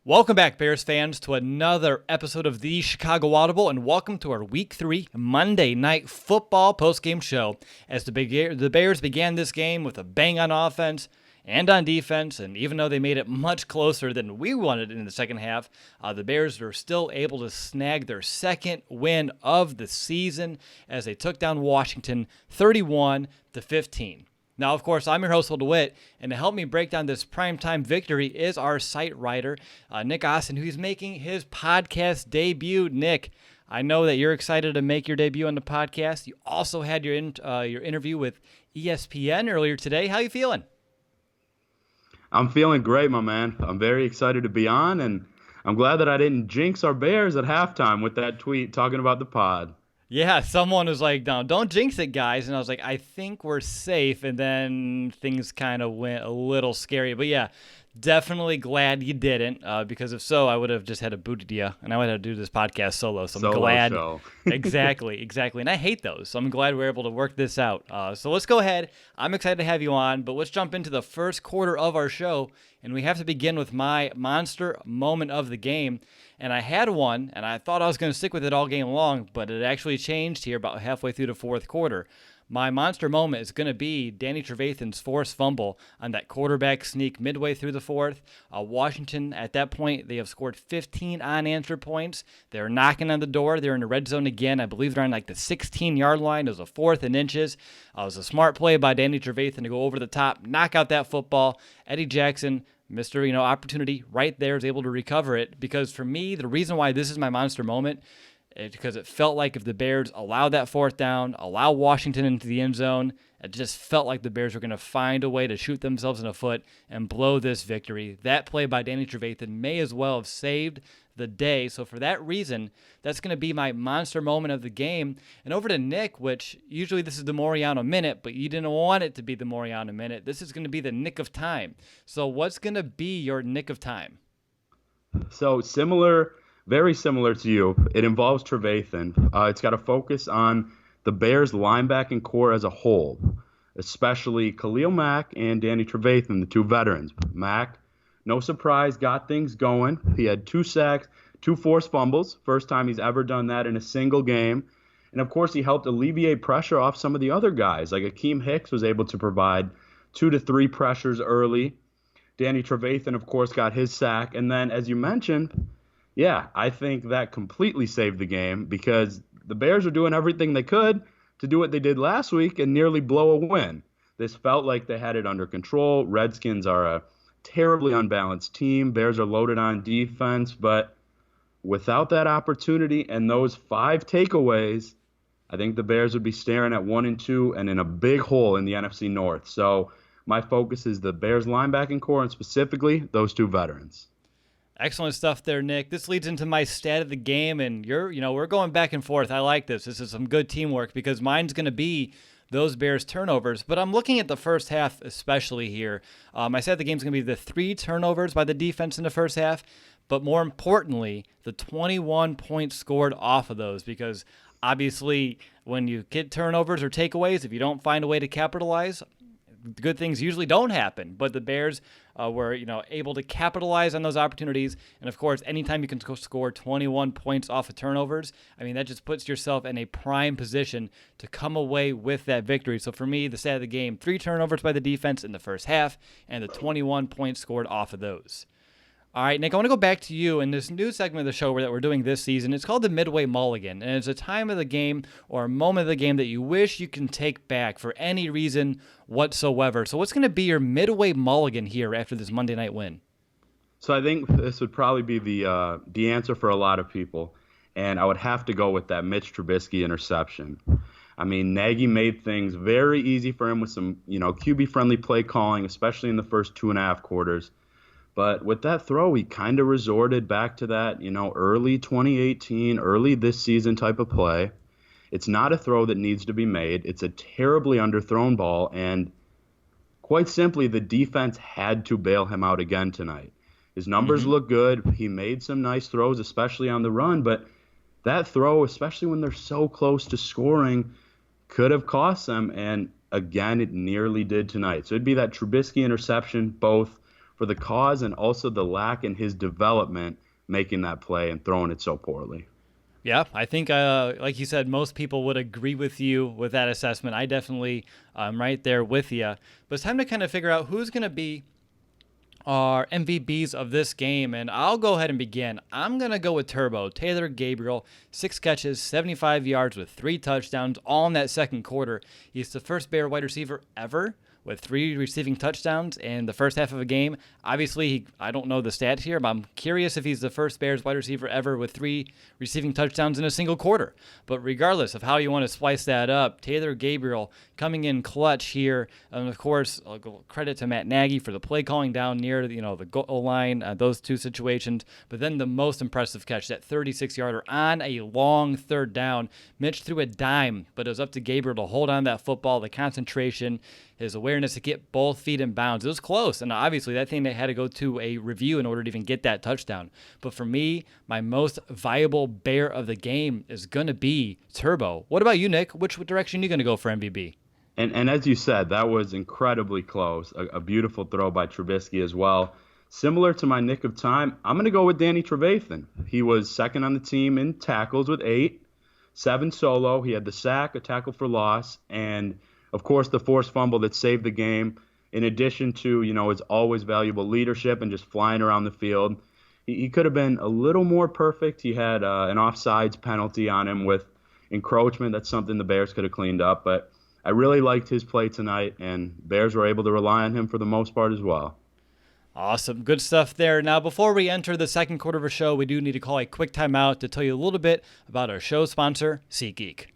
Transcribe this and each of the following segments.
Welcome back, Bears fans, to another episode of the Chicago Audible, and welcome to our Week 3 Monday Night Football postgame show. As the Bears began this game with a bang on offense and on defense, and even though they made it much closer than we wanted in the second half, the Bears were still able to snag their second win of the season as they took down Washington 31-15. Now, of course, I'm your host, Will DeWitt, and to help me break down this primetime victory is our site writer, Nick Austin, who's making his podcast debut. Nick, I know that you're excited to make your debut on the podcast. You also had your interview with ESPN earlier today. How you feeling? I'm feeling great, my man. I'm very excited to be on, and I'm glad that I didn't jinx our Bears at halftime with that tweet talking about the pod. Yeah, someone was like, no, don't jinx it, guys. And I was like, I think we're safe. And then things kind of went a little scary. But yeah, definitely glad you didn't, because if so, I would have just had to booted you, and I would have to do this podcast solo. So I'm glad. Show. Exactly. And I hate those. So I'm glad we're able to work this out. So let's go ahead. I'm excited to have you on, but let's jump into the first quarter of our show. And we have to begin with my monster moment of the game. And I had one, and I thought I was going to stick with it all game long, but it actually changed here about halfway through the fourth quarter. My monster moment is going to be Danny Trevathan's forced fumble on that quarterback sneak midway through the fourth. Washington, at that point, they have scored 15 unanswered points. They're knocking on the door. They're in the red zone again. I believe they're on like the 16-yard line. It was a 4th and inches. It was a smart play by Danny Trevathan to go over the top, knock out that football. Eddie Jackson, Mr. Opportunity right there, is able to recover it, because for me, the reason why this is my monster moment is because it felt like if the Bears allow that fourth down, allow Washington into the end zone, it just felt like the Bears were going to find a way to shoot themselves in the foot and blow this victory. That play by Danny Trevathan may as well have saved the day. So for that reason, that's going to be my monster moment of the game. And over to Nick, which usually this is the Moriano Minute, but you didn't want it to be the Moriano Minute. This is going to be the Nick of Time. So what's going to be your Nick of Time? So very similar to you. It involves Trevathan. It's got to focus on the Bears linebacking core as a whole, especially Khalil Mack and Danny Trevathan, the two veterans. Mack, no surprise, got things going. He had 2 sacks, 2 forced fumbles. First time he's ever done that in a single game. And, of course, he helped alleviate pressure off some of the other guys. Like Akeem Hicks was able to provide 2 to 3 pressures early. Danny Trevathan, of course, got his sack. And then, as you mentioned, yeah, I think that completely saved the game, because the Bears are doing everything they could to do what they did last week and nearly blow a win. This felt like they had it under control. Redskins are a terribly unbalanced team. Bears are loaded on defense, but without that opportunity and those 5 takeaways, I think the Bears would be staring at 1-2 and in a big hole in the NFC North. So my focus is the Bears linebacking core, and specifically those 2 veterans. Excellent stuff there, Nick. This leads into my stat of the game, and we're going back and forth. I like this. This is some good teamwork, because mine's going to be those Bears turnovers. But I'm looking at the first half especially here. I said the game's going to be the 3 turnovers by the defense in the first half, but more importantly, the 21 points scored off of those, because obviously when you get turnovers or takeaways, if you don't find a way to capitalize, good things usually don't happen. But the Bears were able to capitalize on those opportunities. And of course, anytime you can score 21 points off of turnovers, I mean, that just puts yourself in a prime position to come away with that victory. So for me, the stat of the game, 3 turnovers by the defense in the first half and the 21 points scored off of those. All right, Nick, I want to go back to you in this new segment of the show that we're doing this season. It's called the Midway Mulligan, and it's a time of the game or a moment of the game that you wish you can take back for any reason whatsoever. So what's going to be your Midway Mulligan here after this Monday night win? So I think this would probably be the answer for a lot of people, and I would have to go with that Mitch Trubisky interception. I mean, Nagy made things very easy for him with some QB-friendly play calling, especially in the first 2.5 quarters. But with that throw, he kind of resorted back to that, early 2018, early this season type of play. It's not a throw that needs to be made. It's a terribly underthrown ball, and quite simply, the defense had to bail him out again tonight. His numbers look good. He made some nice throws, especially on the run, but that throw, especially when they're so close to scoring, could have cost them, and again, it nearly did tonight. So it'd be that Trubisky interception, both for the cause and also the lack in his development making that play and throwing it so poorly. Yeah, I think, like you said, most people would agree with you with that assessment. I definitely am right there with you. But it's time to kind of figure out who's going to be our MVPs of this game, and I'll go ahead and begin. I'm going to go with Turbo, Taylor Gabriel, 6 catches, 75 yards with 3 touchdowns, all in that second quarter. He's the first Bear wide receiver ever with 3 receiving touchdowns in the first half of a game. Obviously, I don't know the stats here, but I'm curious if he's the first Bears wide receiver ever with 3 receiving touchdowns in a single quarter. But regardless of how you want to splice that up, Taylor Gabriel coming in clutch here. And of course, credit to Matt Nagy for the play calling down near the goal line, those 2 situations. But then the most impressive catch, that 36-yarder on a long third down. Mitch threw a dime, but it was up to Gabriel to hold on that football, the concentration, his awareness to get both feet in bounds. It was close, and obviously that thing they had to go to a review in order to even get that touchdown. But for me, my most viable Bear of the game is going to be Turbo. What about you, Nick? Which direction are you going to go for MVP? And as you said, that was incredibly close. A beautiful throw by Trubisky as well. Similar to my nick of time, I'm going to go with Danny Trevathan. He was second on the team in tackles with 8, 7 solo. He had the sack, a tackle for loss, and of course, the forced fumble that saved the game, in addition to, his always valuable leadership and just flying around the field. He could have been a little more perfect. He had an offsides penalty on him with encroachment. That's something the Bears could have cleaned up. But I really liked his play tonight, and Bears were able to rely on him for the most part as well. Awesome. Good stuff there. Now, before we enter the second quarter of our show, we do need to call a quick timeout to tell you a little bit about our show sponsor, SeatGeek.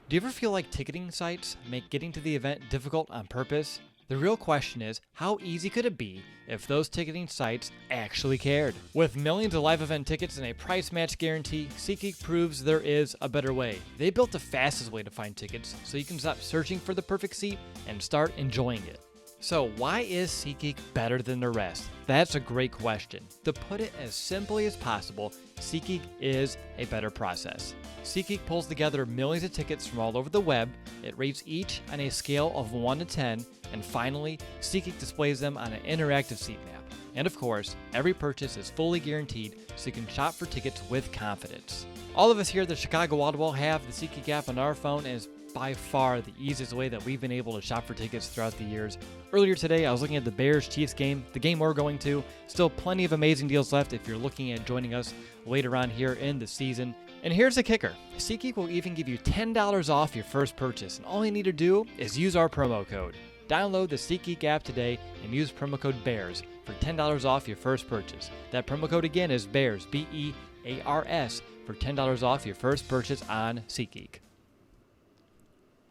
Do you ever feel like ticketing sites make getting to the event difficult on purpose? The real question is, how easy could it be if those ticketing sites actually cared? With millions of live event tickets and a price match guarantee, SeatGeek proves there is a better way. They built the fastest way to find tickets so you can stop searching for the perfect seat and start enjoying it. So why is SeatGeek better than the rest? That's a great question. To put it as simply as possible, SeatGeek is a better process. SeatGeek pulls together millions of tickets from all over the web. It rates each on a scale of 1 to 10, and finally, SeatGeek displays them on an interactive seat map. And of course, every purchase is fully guaranteed, so you can shop for tickets with confidence. All of us here at the Chicago Audible have the SeatGeek app on our phone, and is by far the easiest way that we've been able to shop for tickets throughout the years. Earlier today, I was looking at the Bears-Chiefs game, the game we're going to. Still plenty of amazing deals left if you're looking at joining us later on here in the season. And here's the kicker. SeatGeek will even give you $10 off your first purchase, and all you need to do is use our promo code. Download the SeatGeek app today and use promo code BEARS for $10 off your first purchase. That promo code again is BEARS, B-E-A-R-S, for $10 off your first purchase on SeatGeek.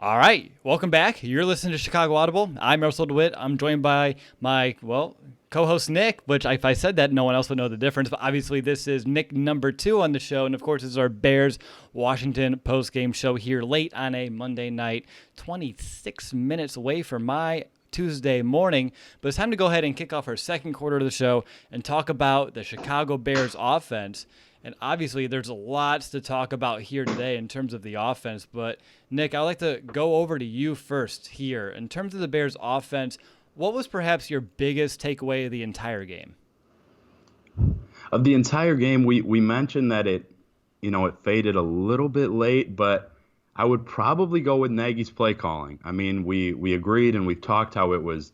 All right, welcome back. You're listening to Chicago Audible. I'm Russell DeWitt. I'm joined by my, co-host Nick, which if I said that, no one else would know the difference. But obviously, this is Nick number 2 on the show. And of course, this is our Bears-Washington postgame show here late on a Monday night, 26 minutes away from my Tuesday morning. But it's time to go ahead and kick off our second quarter of the show and talk about the Chicago Bears offense. And obviously, there's lots to talk about here today in terms of the offense. But, Nick, I'd like to go over to you first here. In terms of the Bears' offense, what was perhaps your biggest takeaway of the entire game? Of the entire game, we mentioned that it faded a little bit late, but I would probably go with Nagy's play calling. I mean, we agreed and we've talked how it was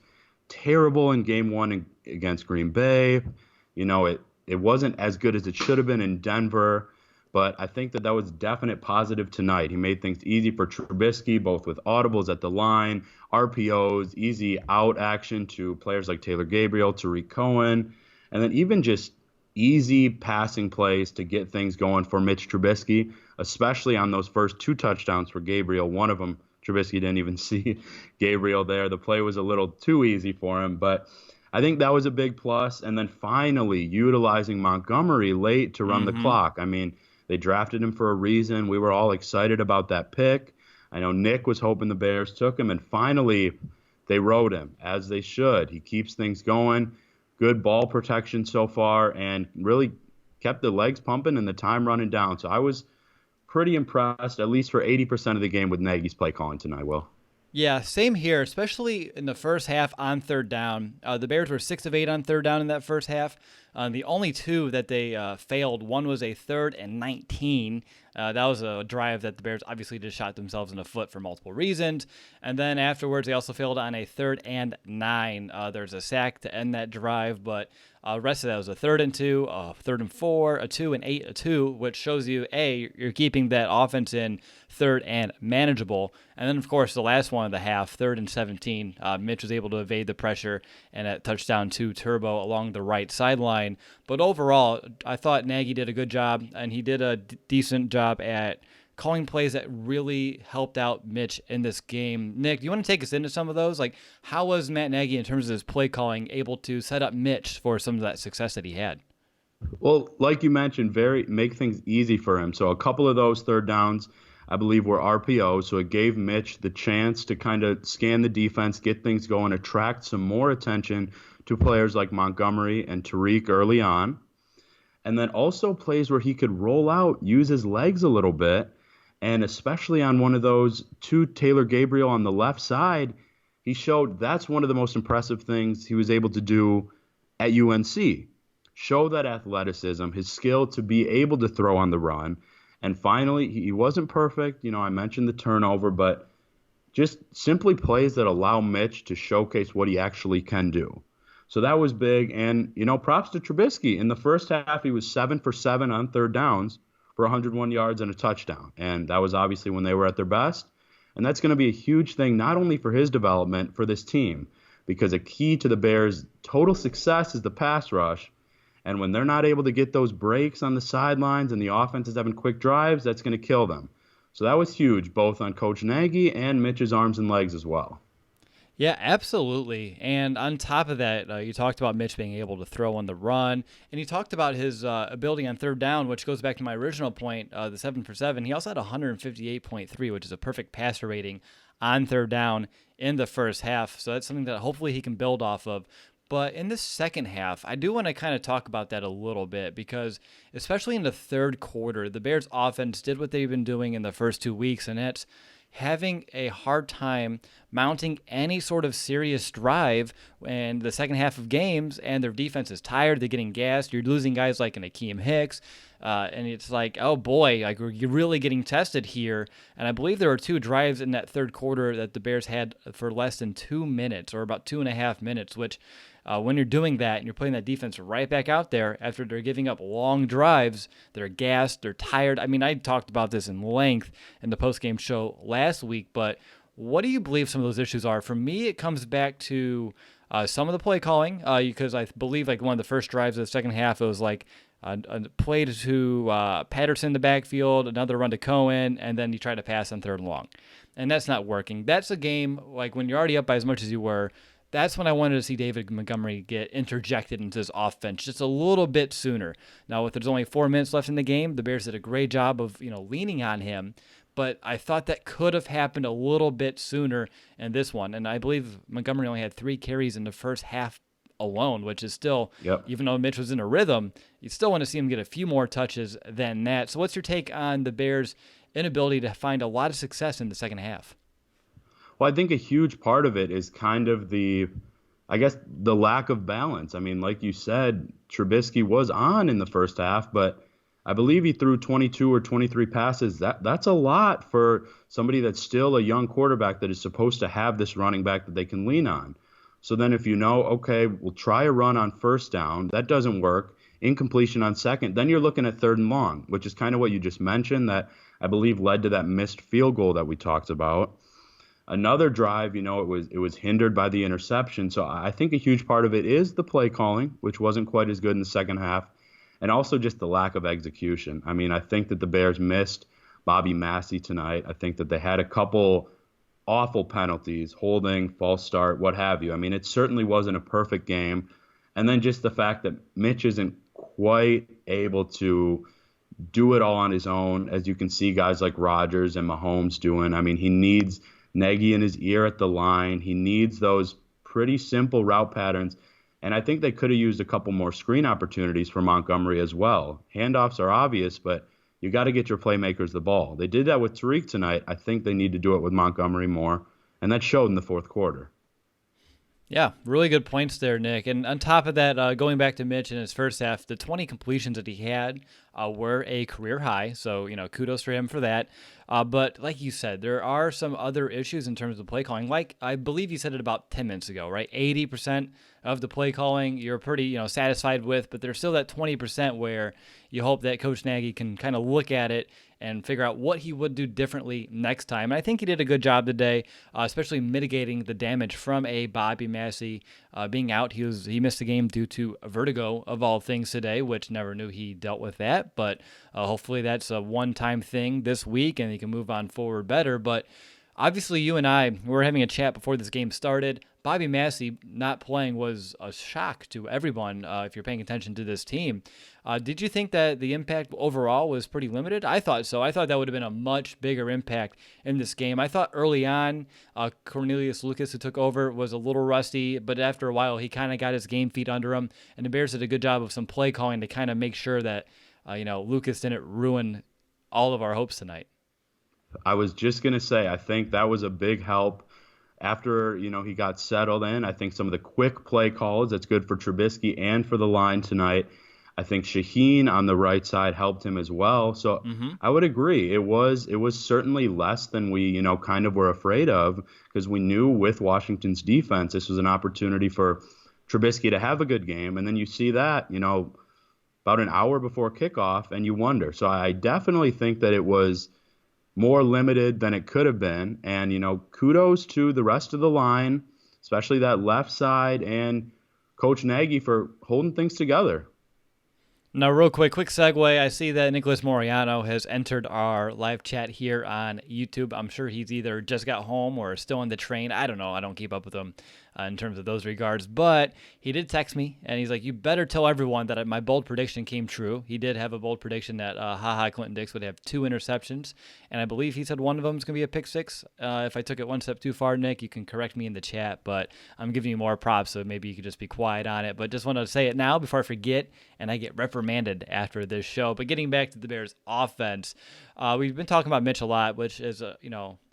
terrible in game 1 against Green Bay. It wasn't as good as it should have been in Denver, but I think that was definite positive tonight. He made things easy for Trubisky, both with audibles at the line, RPOs, easy out action to players like Taylor Gabriel, Tariq Cohen, and then even just easy passing plays to get things going for Mitch Trubisky, especially on those first 2 touchdowns for Gabriel. One of them, Trubisky didn't even see Gabriel there. The play was a little too easy for him, but I think that was a big plus. And then finally utilizing Montgomery late to run the clock. I mean, they drafted him for a reason. We were all excited about that pick. I know Nick was hoping the Bears took him, and finally they rode him, as they should. He keeps things going. Good ball protection so far, and really kept the legs pumping and the time running down. So I was pretty impressed, at least for 80% of the game, with Nagy's play calling tonight, Will. Yeah, same here, especially in the first half on third down. The Bears were 6 of 8 on third down in that first half. The only two that they failed, one was a 3rd and 19. That was a drive that the Bears obviously just shot themselves in the foot for multiple reasons. And then afterwards, they also failed on a 3rd and 9. There's a sack to end that drive, but the rest of that was a 3rd and 2, a 3rd and 4, a 2 and 8, a 2, which shows you, A, you're keeping that offense in third and manageable. And then, of course, the last one of the half, 3rd and 17, Mitch was able to evade the pressure and a touchdown to Turbo along the right sideline. But overall, I thought Nagy did a good job, and he did a decent job at calling plays that really helped out Mitch in this game. Nick, do you want to take us into some of those? Like, how was Matt Nagy, in terms of his play calling, able to set up Mitch for some of that success that he had? Well, like you mentioned, very make things easy for him. So a couple of those third downs, I believe, were RPO. So it gave Mitch the chance to kind of scan the defense, get things going, attract some more attention to players like Montgomery and Tariq early on. And then also plays where he could roll out, use his legs a little bit. And especially on one of those to Taylor Gabriel on the left side, he showed that's one of the most impressive things he was able to do at UNC. Show that athleticism, his skill to be able to throw on the run. And finally, he wasn't perfect. I mentioned the turnover, but just simply plays that allow Mitch to showcase what he actually can do. So that was big. And, props to Trubisky. In the first half, he was 7 for 7 on third downs for 101 yards and a touchdown. And that was obviously when they were at their best. And that's going to be a huge thing, not only for his development, for this team, because a key to the Bears' total success is the pass rush. And when they're not able to get those breaks on the sidelines and the offense is having quick drives, that's going to kill them. So that was huge, both on Coach Nagy and Mitch's arms and legs as well. Yeah, absolutely. And on top of that, you talked about Mitch being able to throw on the run, and you talked about his ability on third down, which goes back to my original point, the 7 for 7. He also had 158.3, which is a perfect passer rating on third down in the first half. So that's something that hopefully he can build off of. But in the second half, I do want to kind of talk about that a little bit because, especially in the third quarter, the Bears offense did what they've been doing in the first 2 weeks, and that's having a hard time mounting any sort of serious drive in the second half of games, and their defense is tired. They're getting gassed. You're losing guys like an Akeem Hicks, and it's like, oh boy, like you're really getting tested here. And I believe there were 2 drives in that third quarter that the Bears had for less than 2 minutes, or about 2.5 minutes, which when you're doing that and you're putting that defense right back out there after they're giving up long drives, they're gassed, they're tired. I mean, I talked about this in length in the postgame show last week, but what do you believe some of those issues are? For me, it comes back to some of the play calling, because I believe like one of the first drives of the second half, it was like a play to Patterson in the backfield, another run to Cohen, and then you try to pass on third and long. And that's not working. That's a game, like when you're already up by as much as you were, that's when I wanted to see David Montgomery get interjected into this offense just a little bit sooner. Now, if there's only 4 minutes left in the game, the Bears did a great job of, leaning on him, but I thought that could have happened a little bit sooner in this one. And I believe Montgomery only had 3 carries in the first half alone, which is still, even though Mitch was in a rhythm, you still want to see him get a few more touches than that. So what's your take on the Bears' inability to find a lot of success in the second half? Well, I think a huge part of it is kind of the lack of balance. I mean, like you said, Trubisky was on in the first half, but I believe he threw 22 or 23 passes. That's a lot for somebody that's still a young quarterback that is supposed to have this running back that they can lean on. So then if okay, we'll try a run on first down, that doesn't work, incompletion on second, then you're looking at third and long, which is kind of what you just mentioned that I believe led to that missed field goal that we talked about. Another drive, it was hindered by the interception. So I think a huge part of it is the play calling, which wasn't quite as good in the second half, and also just the lack of execution. I mean, I think that the Bears missed Bobby Massey tonight. I think that they had a couple awful penalties, holding, false start, what have you. I mean, it certainly wasn't a perfect game. And then just the fact that Mitch isn't quite able to do it all on his own, as you can see guys like Rodgers and Mahomes doing. I mean, he needs Nagy in his ear at the line. He needs those pretty simple route patterns. And I think they could have used a couple more screen opportunities for Montgomery as well. Handoffs are obvious, but you got to get your playmakers the ball. They did that with Tariq tonight. I think they need to do it with Montgomery more. and that showed in the fourth quarter. Yeah, really good points there, Nick. And on top of that, going back to Mitch in his first half, the 20 completions that he had were a career high. So, kudos for him for that. But like you said, there are some other issues in terms of play calling. Like I believe you said it about 10 minutes ago, right? 80% of the play calling you're pretty, satisfied with, but there's still that 20% where you hope that Coach Nagy can kind of look at it and figure out what he would do differently next time. And I think he did a good job today, especially mitigating the damage from a Bobby Massey being out. He missed the game due to vertigo of all things today, which never knew he dealt with that. But hopefully that's a one-time thing this week and he can move on forward better. But obviously, you and I were having a chat before this game started. Bobby Massey not playing was a shock to everyone if you're paying attention to this team. Did you think that the impact overall was pretty limited? I thought so. I thought that would have been a much bigger impact in this game. I thought early on, Cornelius Lucas, who took over, was a little rusty, but after a while, he kind of got his game feet under him, and the Bears did a good job of some play calling to kind of make sure that Lucas didn't ruin all of our hopes tonight. I was just going to say, I think that was a big help after, he got settled in. I think some of the quick play calls, that's good for Trubisky and for the line tonight. I think Shaheen on the right side helped him as well. So I would agree. It was certainly less than we, kind of were afraid of, because we knew with Washington's defense, this was an opportunity for Trubisky to have a good game. And then you see that, about an hour before kickoff, and you wonder. So I definitely think that it was more limited than it could have been. And, kudos to the rest of the line, especially that left side, and Coach Nagy for holding things together. Now, real quick segue. I see that Nicholas Moriano has entered our live chat here on YouTube. I'm sure he's either just got home or still on the train. I don't know. I don't keep up with him in terms of those regards. But he did text me, and he's like, you better tell everyone that my bold prediction came true. He did have a bold prediction that Clinton Dix would have 2 interceptions, and I believe he said one of them is going to be a pick six. If I took it one step too far, Nick, you can correct me in the chat, but I'm giving you more props, so maybe you could just be quiet on it. But just want to say it now before I forget, and I get reprimanded after this show. But getting back to the Bears' offense, we've been talking about Mitch a lot, which is,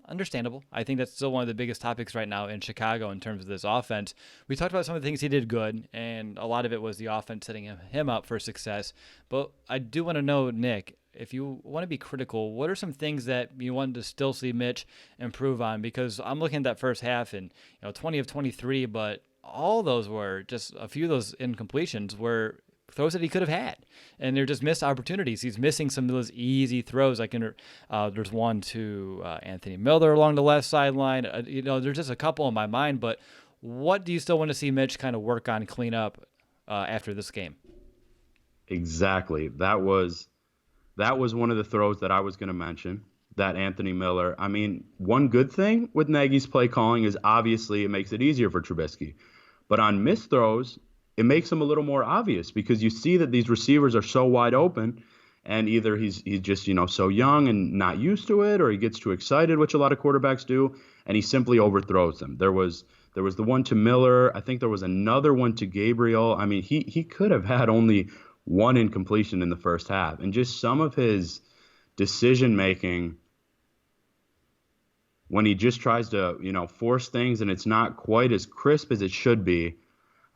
understandable. I think that's still one of the biggest topics right now in Chicago in terms of this offense. We talked about some of the things he did good, and a lot of it was the offense setting him up for success. But I do want to know, Nick, if you want to be critical, what are some things that you wanted to still see Mitch improve on? Because I'm looking at that first half, and 20 of 23, but all those were just a few of those incompletions were throws that he could have had, and they're just missed opportunities. He's missing some of those easy throws. There's one to Anthony Miller along the left sideline. There's just a couple in my mind. But what do you still want to see Mitch kind of work on, clean up after this game? Exactly. That was one of the throws that I was going to mention. That Anthony Miller. I mean, one good thing with Nagy's play calling is obviously it makes it easier for Trubisky, but on missed throws, it makes him a little more obvious, because you see that these receivers are so wide open, and either he's just, so young and not used to it, or he gets too excited, which a lot of quarterbacks do, and he simply overthrows them. There was the one to Miller. I think there was another one to Gabriel. I mean, he could have had only one incompletion in the first half, and just some of his decision making when he just tries to, force things and it's not quite as crisp as it should be.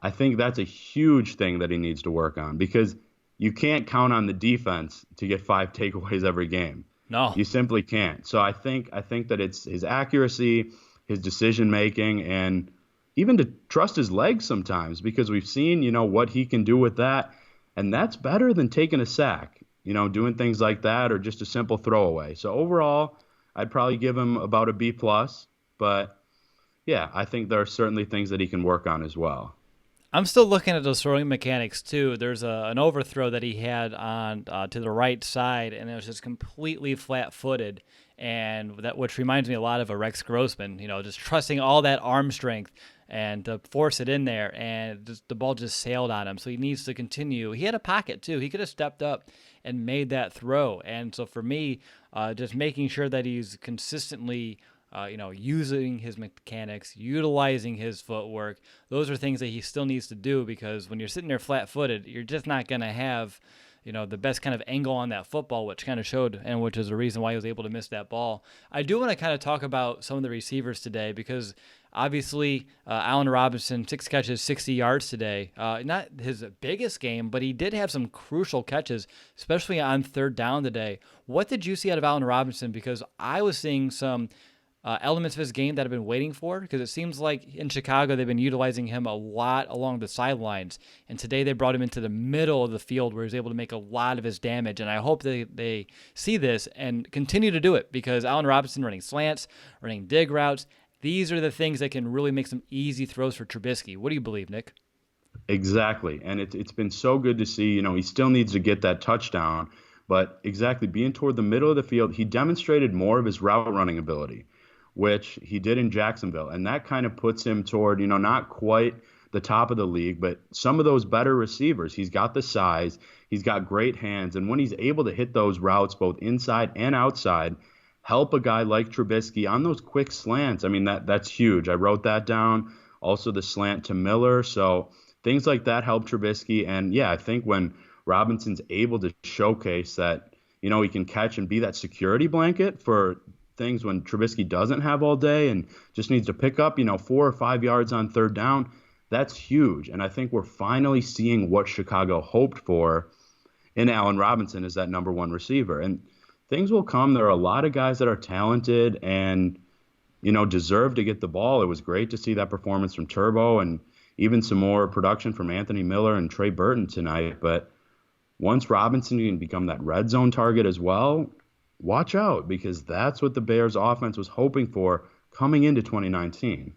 I think that's a huge thing that he needs to work on, because you can't count on the defense to get 5 takeaways every game. No, you simply can't. So I think that it's his accuracy, his decision making, and even to trust his legs sometimes, because we've seen, what he can do with that, and that's better than taking a sack, doing things like that, or just a simple throwaway. So overall, I'd probably give him about a B+, but yeah, I think there are certainly things that he can work on as well. I'm still looking at those throwing mechanics too. There's an overthrow that he had on to the right side, and it was just completely flat-footed, and which reminds me a lot of a Rex Grossman. Just trusting all that arm strength and to force it in there, and the ball just sailed on him. So he needs to continue. He had a pocket too. He could have stepped up and made that throw. And so for me, just making sure that he's consistently using his mechanics, utilizing his footwork. Those are things that he still needs to do, because when you're sitting there flat-footed, you're just not going to have, the best kind of angle on that football, which kind of showed, and which is the reason why he was able to miss that ball. I do want to kind of talk about some of the receivers today because obviously Allen Robinson, 6 catches, 60 yards today. Not his biggest game, but he did have some crucial catches, especially on third down today. What did you see out of Allen Robinson? Because I was seeing some elements of his game that I've been waiting for, because it seems like in Chicago they've been utilizing him a lot along the sidelines, and today they brought him into the middle of the field where he's able to make a lot of his damage, and I hope they see this and continue to do it, because Allen Robinson running slants, running dig routes, these are the things that can really make some easy throws for Trubisky. What do you believe, Nick? Exactly, and it's been so good to see. He still needs to get that touchdown, but exactly being toward the middle of the field, he demonstrated more of his route running ability, which he did in Jacksonville. And that kind of puts him toward, not quite the top of the league, but some of those better receivers. He's got the size, he's got great hands. And when he's able to hit those routes, both inside and outside, help a guy like Trubisky on those quick slants, that's huge. I wrote that down. Also the slant to Miller. So things like that help Trubisky. And yeah, I think when Robinson's able to showcase that, he can catch and be that security blanket for things when Trubisky doesn't have all day and just needs to pick up, 4 or 5 yards on third down, that's huge. And I think we're finally seeing what Chicago hoped for in Allen Robinson as that number one receiver. And things will come. There are a lot of guys that are talented and, deserve to get the ball. It was great to see that performance from Turbo and even some more production from Anthony Miller and Trey Burton tonight. But once Robinson can become that red zone target as well, watch out, because that's what the Bears offense was hoping for coming into 2019.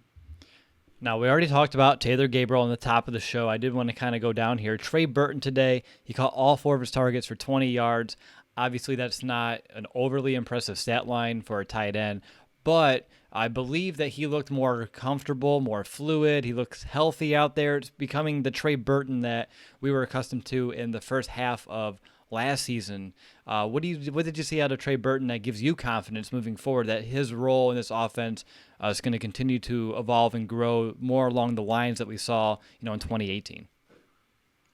Now, we already talked about Taylor Gabriel on the top of the show. I did want to kind of go down here. Trey Burton today, he caught all 4 of his targets for 20 yards. Obviously, that's not an overly impressive stat line for a tight end, but I believe that he looked more comfortable, more fluid. He looks healthy out there. It's becoming the Trey Burton that we were accustomed to in the first half of last season. What did you see out of Trey Burton that gives you confidence moving forward that his role in this offense is going to continue to evolve and grow more along the lines that we saw, in 2018?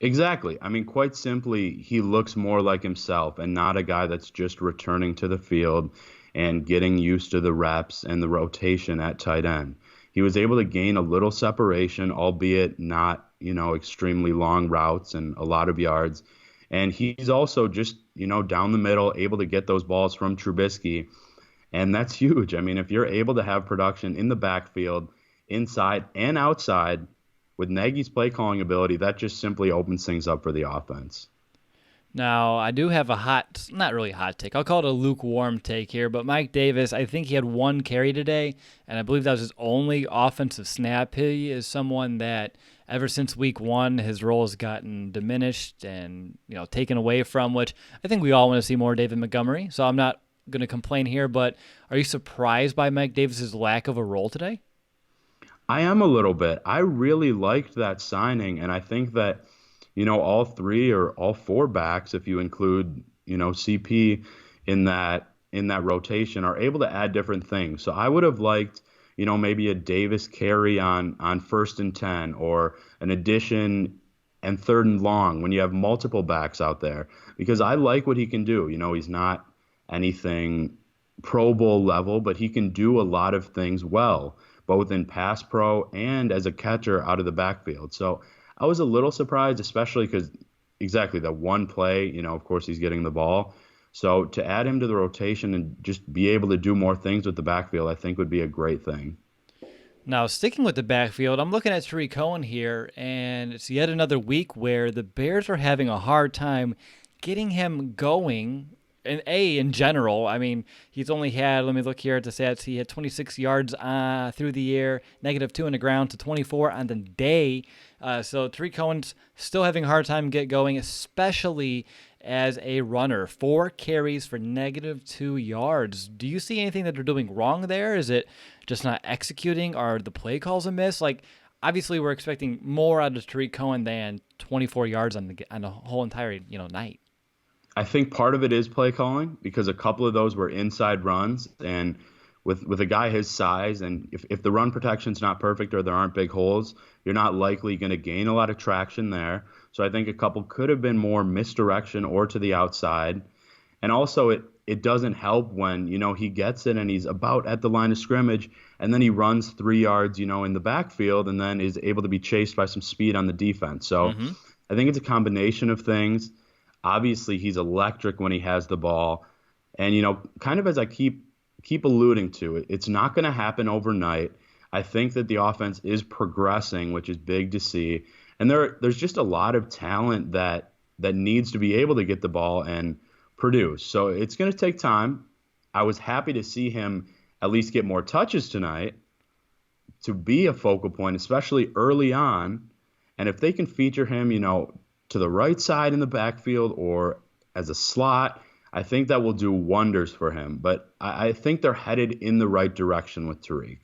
Exactly. Quite simply, he looks more like himself and not a guy that's just returning to the field and getting used to the reps and the rotation at tight end. He was able to gain a little separation, albeit not, extremely long routes and a lot of yards. And he's also just, down the middle, able to get those balls from Trubisky. And that's huge. If you're able to have production in the backfield, inside and outside, with Nagy's play calling ability, that just simply opens things up for the offense. Now, I do have not really hot take. I'll call it a lukewarm take here, but Mike Davis, I think he had 1 carry today, and I believe that was his only offensive snap. He is someone that ever since week 1, his role has gotten diminished and, taken away from, which I think we all want to see more David Montgomery, so I'm not going to complain here, but are you surprised by Mike Davis's lack of a role today? I am a little bit. I really liked that signing, and I think that all 3 or all 4 backs, if you include, CP in that rotation, are able to add different things. So I would have liked, maybe a Davis carry on 1st and 10, or an addition and 3rd and long when you have multiple backs out there, because I like what he can do. He's not anything Pro Bowl level, but he can do a lot of things well, both in pass pro and as a catcher out of the backfield. So I was a little surprised, especially because exactly that one play, of course he's getting the ball. So to add him to the rotation and just be able to do more things with the backfield, I think would be a great thing. Now, sticking with the backfield, I'm looking at Tariq Cohen here, and it's yet another week where the Bears are having a hard time getting him going. And in general, he's only had, let me look here at the stats, he had 26 yards through the air, -2 on the ground to 24 on the day. So Tariq Cohen's still having a hard time get going, especially as a runner. 4 carries for -2 yards. Do you see anything that they're doing wrong there? Is it just not executing? Are the play calls a miss? Obviously we're expecting more out of Tariq Cohen than 24 yards on the whole entire night. I think part of it is play calling, because a couple of those were inside runs, and with a guy his size, and if the run protection's not perfect or there aren't big holes, you're not likely going to gain a lot of traction there. So I think a couple could have been more misdirection or to the outside. And also it doesn't help when, he gets it and he's about at the line of scrimmage and then he runs 3 yards, in the backfield and then is able to be chased by some speed on the defense. So I think it's a combination of things. Obviously, he's electric when he has the ball. And, kind of as I keep alluding to it, it's not going to happen overnight. I think that the offense is progressing, which is big to see. And there's just a lot of talent that needs to be able to get the ball and produce. So it's going to take time. I was happy to see him at least get more touches tonight to be a focal point, especially early on. And if they can feature him, to the right side in the backfield or as a slot, I think that will do wonders for him. But I think they're headed in the right direction with Tariq.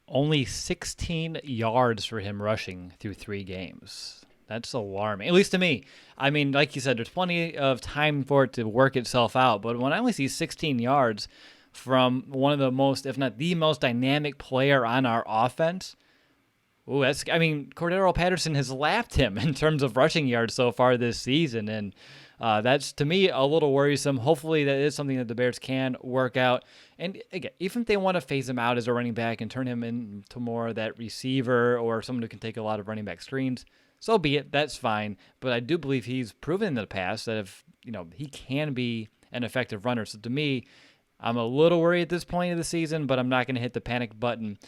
Only 16 yards for him rushing through 3 games. That's alarming, at least to me. I mean, like you said, there's plenty of time for it to work itself out. But when I only see 16 yards from one of the most, if not the most dynamic player on our offense, Cordero Patterson has lapped him in terms of rushing yards so far this season. And that's, to me, a little worrisome. Hopefully that is something that the Bears can work out. And again, even if they want to phase him out as a running back and turn him into more of that receiver or someone who can take a lot of running back screens, so be it. That's fine. But I do believe he's proven in the past that if he can be an effective runner. So to me, I'm a little worried at this point of the season, but I'm not going to hit the panic button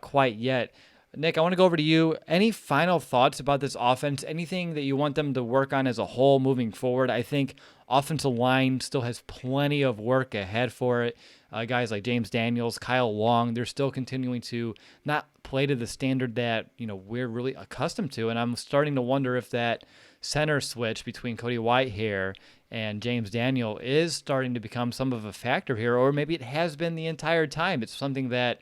quite yet. Nick, I want to go over to you. Any final thoughts about this offense? Anything that you want them to work on as a whole moving forward? I think offensive line still has plenty of work ahead for it. Guys like James Daniels, Kyle Long, they're still continuing to not play to the standard that we're really accustomed to. And I'm starting to wonder if that center switch between Cody Whitehair and James Daniel is starting to become some of a factor here, or maybe it has been the entire time. It's something that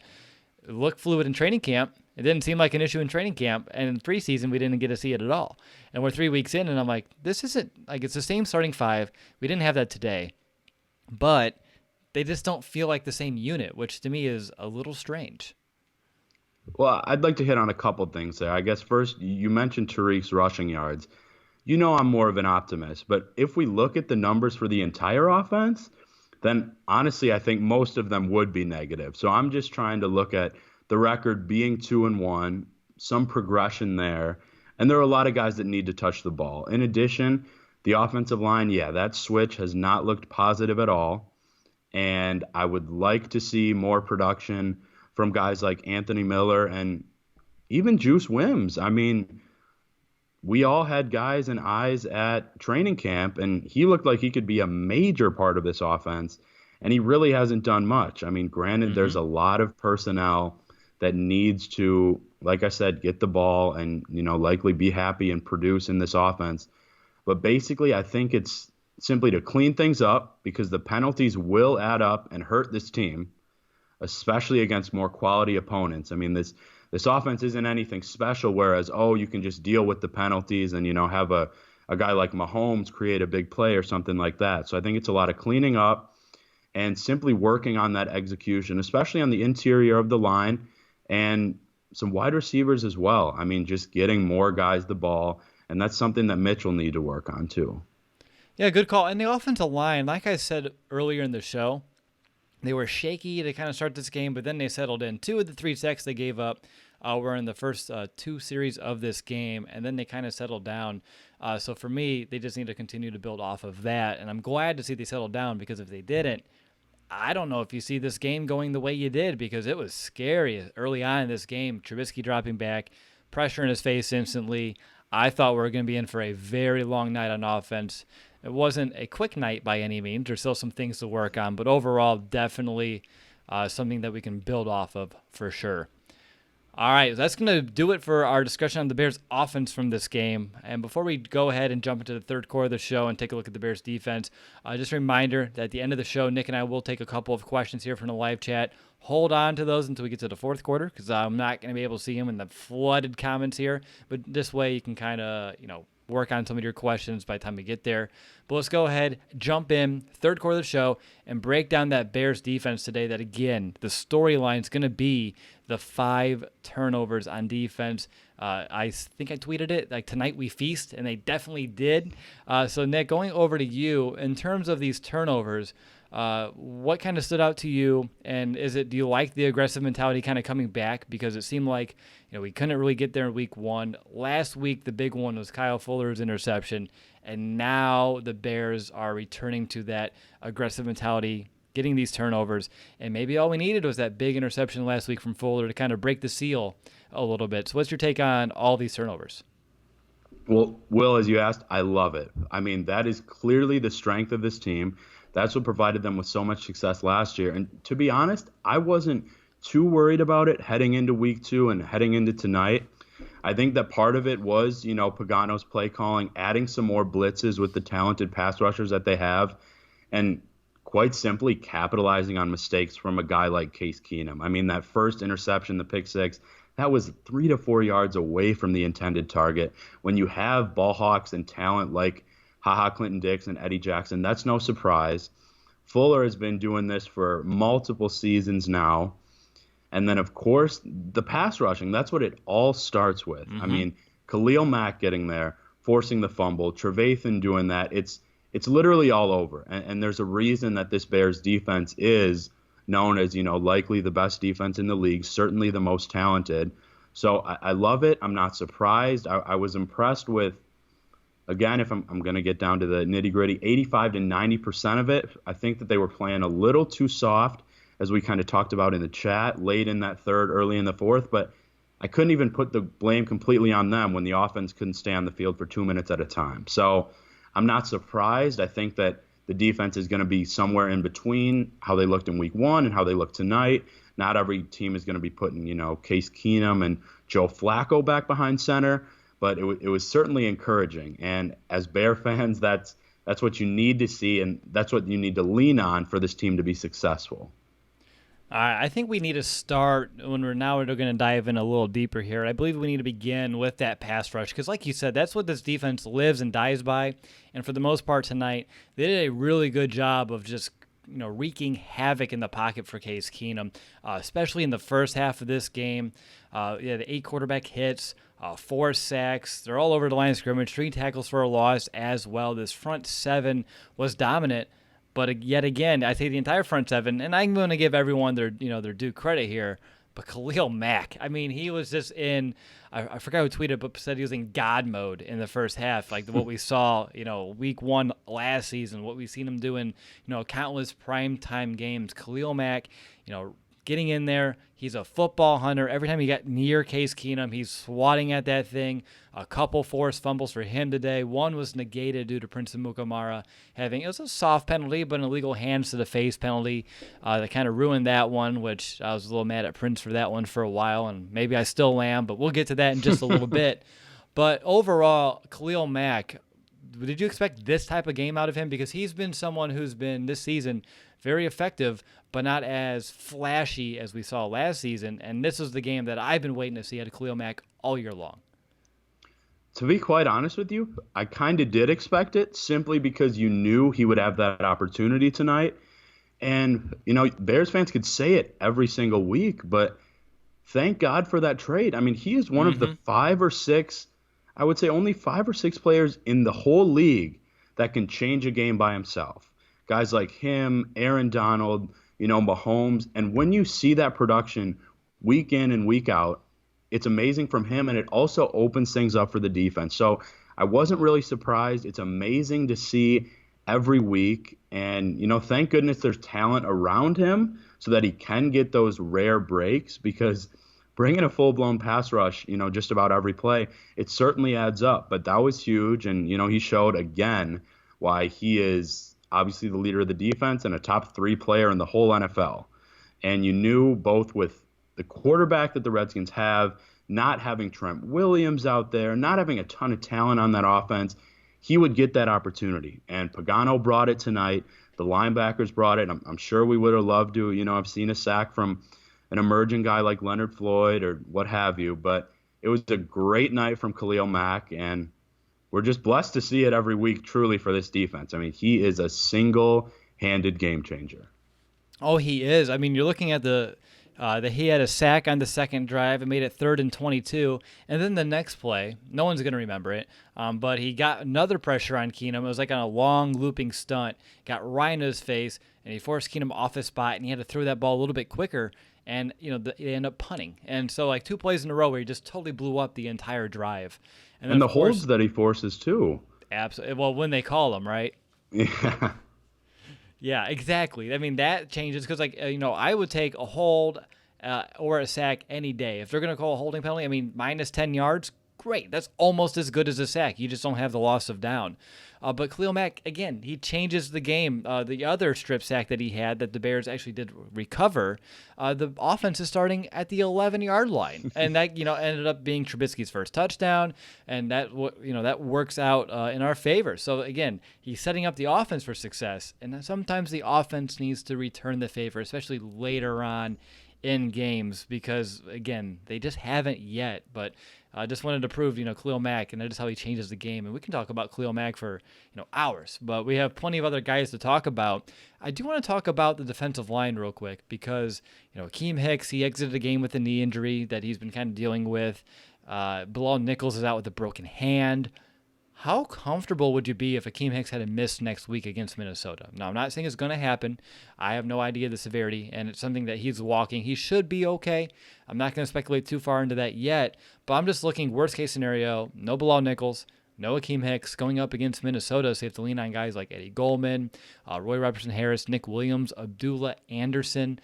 looked fluid in training camp. It didn't seem like an issue in training camp, and in preseason, we didn't get to see it at all. And we're 3 weeks in, and I'm like, this isn't, it's the same starting 5. We didn't have that today, but they just don't feel like the same unit, which to me is a little strange. Well, I'd like to hit on a couple things there. I guess first, you mentioned Tariq's rushing yards. I'm more of an optimist, but if we look at the numbers for the entire offense, then honestly, I think most of them would be negative. So I'm just trying to look at the record being 2-1, some progression there, and there are a lot of guys that need to touch the ball. In addition, the offensive line, that switch has not looked positive at all, and I would like to see more production from guys like Anthony Miller and even Juice Wims. I mean, we all had guys and eyes at training camp, and he looked like he could be a major part of this offense, and he really hasn't done much. I mean, granted, there's a lot of personnel that needs to, like I said, get the ball and, likely be happy and produce in this offense. But basically, I think it's simply to clean things up because the penalties will add up and hurt this team, especially against more quality opponents. I mean, this offense isn't anything special, whereas, you can just deal with the penalties and, have a guy like Mahomes create a big play or something like that. So I think it's a lot of cleaning up and simply working on that execution, especially on the interior of the line and some wide receivers as well. I mean, just getting more guys the ball, and that's something that Mitch will need to work on too. Yeah, good call. And the offensive line, like I said earlier in the show, they were shaky to kind of start this game, but then they settled in. 2 of the 3 sacks they gave up were in the first 2 series of this game, and then they kind of settled down. So for me, they just need to continue to build off of that, and I'm glad to see they settled down because if they didn't, I don't know if you see this game going the way you did because it was scary early on in this game. Trubisky dropping back, pressure in his face instantly. I thought we were going to be in for a very long night on offense. It wasn't a quick night by any means. There's still some things to work on, but overall, definitely something that we can build off of for sure. All right, that's going to do it for our discussion on the Bears' offense from this game. And before we go ahead and jump into the third quarter of the show and take a look at the Bears' defense, just a reminder that at the end of the show, Nick and I will take a couple of questions here from the live chat. Hold on to those until we get to the fourth quarter because I'm not going to be able to see them in the flooded comments here. But this way you can kind of, work on some of your questions by the time we get there. But let's go ahead, jump in, third quarter of the show, and break down that Bears defense today. That, again, the storyline is going to be the 5 turnovers on defense. I think I tweeted it, like, tonight we feast, and they definitely did. So, Nick, going over to you, in terms of these turnovers, what kind of stood out to you, and do you like the aggressive mentality kind of coming back? Because it seemed like, we couldn't really get there in week 1. Last week, the big one was Kyle Fuller's interception, and now the Bears are returning to that aggressive mentality, getting these turnovers, and maybe all we needed was that big interception last week from Fuller to kind of break the seal a little bit. So what's your take on all these turnovers? Well, Will, as you asked, I love it. I mean, that is clearly the strength of this team. That's what provided them with so much success last year. And to be honest, I wasn't too worried about it heading into week 2 and heading into tonight. I think that part of it was, Pagano's play calling, adding some more blitzes with the talented pass rushers that they have, and quite simply capitalizing on mistakes from a guy like Case Keenum. I mean, that first interception, the pick six, that was 3 to 4 yards away from the intended target. When you have ball hawks and talent like Clinton Dix and Eddie Jackson, that's no surprise. Fuller has been doing this for multiple seasons now. And then, of course, the pass rushing, that's what it all starts with. I mean, Khalil Mack getting there, forcing the fumble, Trevathan doing that. It's literally all over. And there's a reason that this Bears defense is known as, likely the best defense in the league, certainly the most talented. So I love it. I'm not surprised. I was impressed with, again, if I'm going to get down to the nitty-gritty, 85 to 90% of it. I think that they were playing a little too soft, as we kind of talked about in the chat, late in that third, early in the fourth. But I couldn't even put the blame completely on them when the offense couldn't stay on the field for 2 minutes at a time. So I'm not surprised. I think that the defense is going to be somewhere in between how they looked in week 1 and how they look tonight. Not every team is going to be putting, Case Keenum and Joe Flacco back behind center. But it was certainly encouraging. And as Bear fans, that's what you need to see, and that's what you need to lean on for this team to be successful. I think we need to start when we're going to dive in a little deeper here. I believe we need to begin with that pass rush because, like you said, that's what this defense lives and dies by. And for the most part tonight, they did a really good job of just wreaking havoc in the pocket for Case Keenum, especially in the first half of this game. The 8 quarterback hits, 4 sacks. They're all over the line of scrimmage, 3 tackles for a loss as well. This front 7 was dominant. But yet again, I say the entire front 7, and I'm going to give everyone their due credit here. But Khalil Mack, I mean, he was just in, I forgot who tweeted, but said he was in God mode in the first half, like what we saw, week 1 last season, what we've seen him doing, countless primetime games. Khalil Mack, getting in there, he's a football hunter. Every time he got near Case Keenum, he's swatting at that thing. A couple forced fumbles for him today. One was negated due to Prince Amukamara having, it was a soft penalty, but an illegal hands to the face penalty that kind of ruined that one, which I was a little mad at Prince for that one for a while, and maybe I still am, but we'll get to that in just a little bit. But overall, Khalil Mack, did you expect this type of game out of him? Because he's been someone who's been, this season, very effective, but not as flashy as we saw last season. And this is the game that I've been waiting to see out of Khalil Mack all year long. To be quite honest with you, I kind of did expect it simply because you knew he would have that opportunity tonight. And, Bears fans could say it every single week, but thank God for that trade. I mean, he is one of the 5 or 6, I would say only 5 or 6 players in the whole league that can change a game by himself. Guys like him, Aaron Donald, Mahomes. And when you see that production week in and week out, it's amazing from him, and it also opens things up for the defense. So I wasn't really surprised. It's amazing to see every week. And, thank goodness there's talent around him so that he can get those rare breaks, because bringing a full-blown pass rush, just about every play, it certainly adds up. But that was huge, and, he showed again why he is obviously the leader of the defense and a top 3 player in the whole NFL. And you knew both with the quarterback that the Redskins have, not having Trent Williams out there, not having a ton of talent on that offense, he would get that opportunity. And Pagano brought it tonight. The linebackers brought it. I'm sure we would have loved to, I've seen a sack from an emerging guy like Leonard Floyd or what have you. But it was a great night from Khalil Mack, and we're just blessed to see it every week, truly, for this defense. I mean, he is a single-handed game changer. Oh, he is. I mean, you're looking at he had a sack on the second drive and made it 3rd and 22. And then the next play, no one's going to remember it, but he got another pressure on Keenum. It was like on a long looping stunt, got right in his face, and he forced Keenum off his spot, and he had to throw that ball a little bit quicker. And, they end up punting. And so, like, 2 plays in a row where he just totally blew up the entire drive. And then, the holds that he forces, too. Absolutely. Well, when they call them, right? Yeah. Yeah, exactly. I mean, that changes because, I would take a hold or a sack any day. If they're going to call a holding penalty, I mean, minus 10 yards, great. That's almost as good as a sack. You just don't have the loss of down. But Khalil Mack, again, he changes the game. The other strip sack that he had that the Bears actually did recover, the offense is starting at the 11-yard line. And that, ended up being Trubisky's first touchdown. And that works out in our favor. So, again, he's setting up the offense for success. And sometimes the offense needs to return the favor, especially later on in games because, again, they just haven't yet. But I just wanted to prove, Khalil Mack, and that is how he changes the game. And we can talk about Khalil Mack for, hours, but we have plenty of other guys to talk about. I do want to talk about the defensive line real quick because, Akeem Hicks, he exited the game with a knee injury that he's been kind of dealing with. Bilal Nichols is out with a broken hand. How comfortable would you be if Akeem Hicks had a miss next week against Minnesota? Now, I'm not saying it's going to happen. I have no idea the severity, and it's something that he's walking. He should be okay. I'm not going to speculate too far into that yet, but I'm just looking worst-case scenario, no Bilal Nichols, no Akeem Hicks going up against Minnesota, so you have to lean on guys like Eddie Goldman, Roy Robertson Harris, Nick Williams, Abdullah Anderson.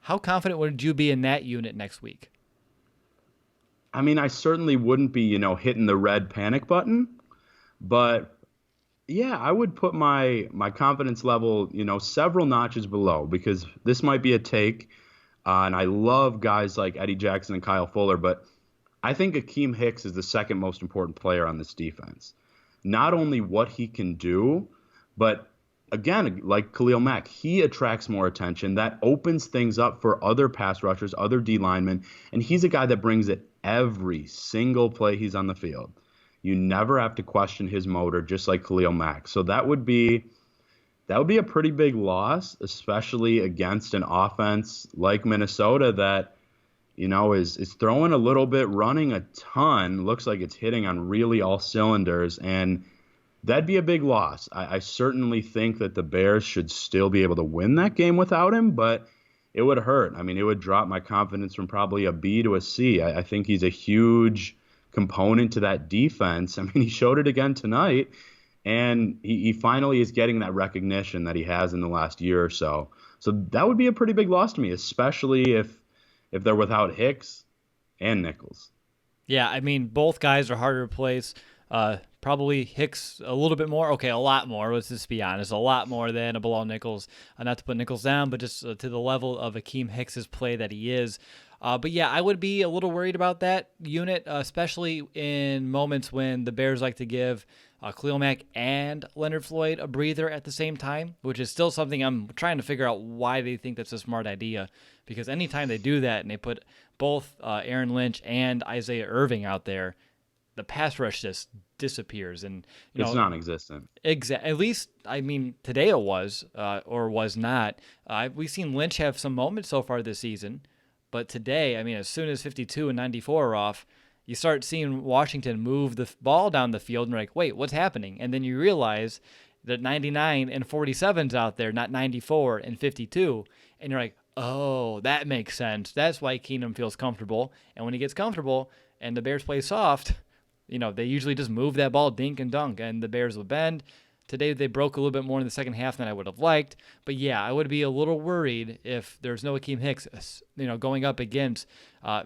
How confident would you be in that unit next week? I mean, I certainly wouldn't be, hitting the red panic button. But, yeah, I would put my confidence level, several notches below because this might be a take. And I love guys like Eddie Jackson and Kyle Fuller, but I think Akeem Hicks is the second most important player on this defense. Not only what he can do, but, again, like Khalil Mack, he attracts more attention. That opens things up for other pass rushers, other D linemen, and he's a guy that brings it every single play he's on the field. You never have to question his motor, just like Khalil Mack. So that would be a pretty big loss, especially against an offense like Minnesota that, is throwing a little bit, running a ton. Looks like it's hitting on really all cylinders, and that'd be a big loss. I certainly think that the Bears should still be able to win that game without him, but it would hurt. I mean, it would drop my confidence from probably a B to a C. I think he's a huge component to that defense. I mean, he showed it again tonight, and he finally is getting that recognition that he has in the last year or so. So that would be a pretty big loss to me, especially if they're without Hicks and Nichols. Yeah, I mean, both guys are hard to replace. Probably Hicks a little bit more. Okay, a lot more. Let's just be honest. A lot more than a Bilal Nichols. Not to put Nichols down, but just to the level of Akeem Hicks' play that he is. But yeah, I would be a little worried about that unit, especially in moments when the Bears like to give Khalil Mack and Leonard Floyd a breather at the same time, which is still something I'm trying to figure out why they think that's a smart idea. Because anytime they do that and they put both Aaron Lynch and Isaiah Irving out there, the pass rush just disappears. And it's non-existent. At least, I mean, today it was or was not. We've seen Lynch have some moments so far this season. But today, I mean, as soon as 52 and 94 are off, you start seeing Washington move the ball down the field, and you're like, wait, what's happening? And then you realize that 99 and 47's out there, not 94 and 52. And you're like, oh, that makes sense. That's why Keenum feels comfortable. And when he gets comfortable and the Bears play soft, they usually just move that ball dink and dunk, and the Bears will bend. Today they broke a little bit more in the second half than I would have liked. But yeah, I would be a little worried if there's no Akeem Hicks, going up against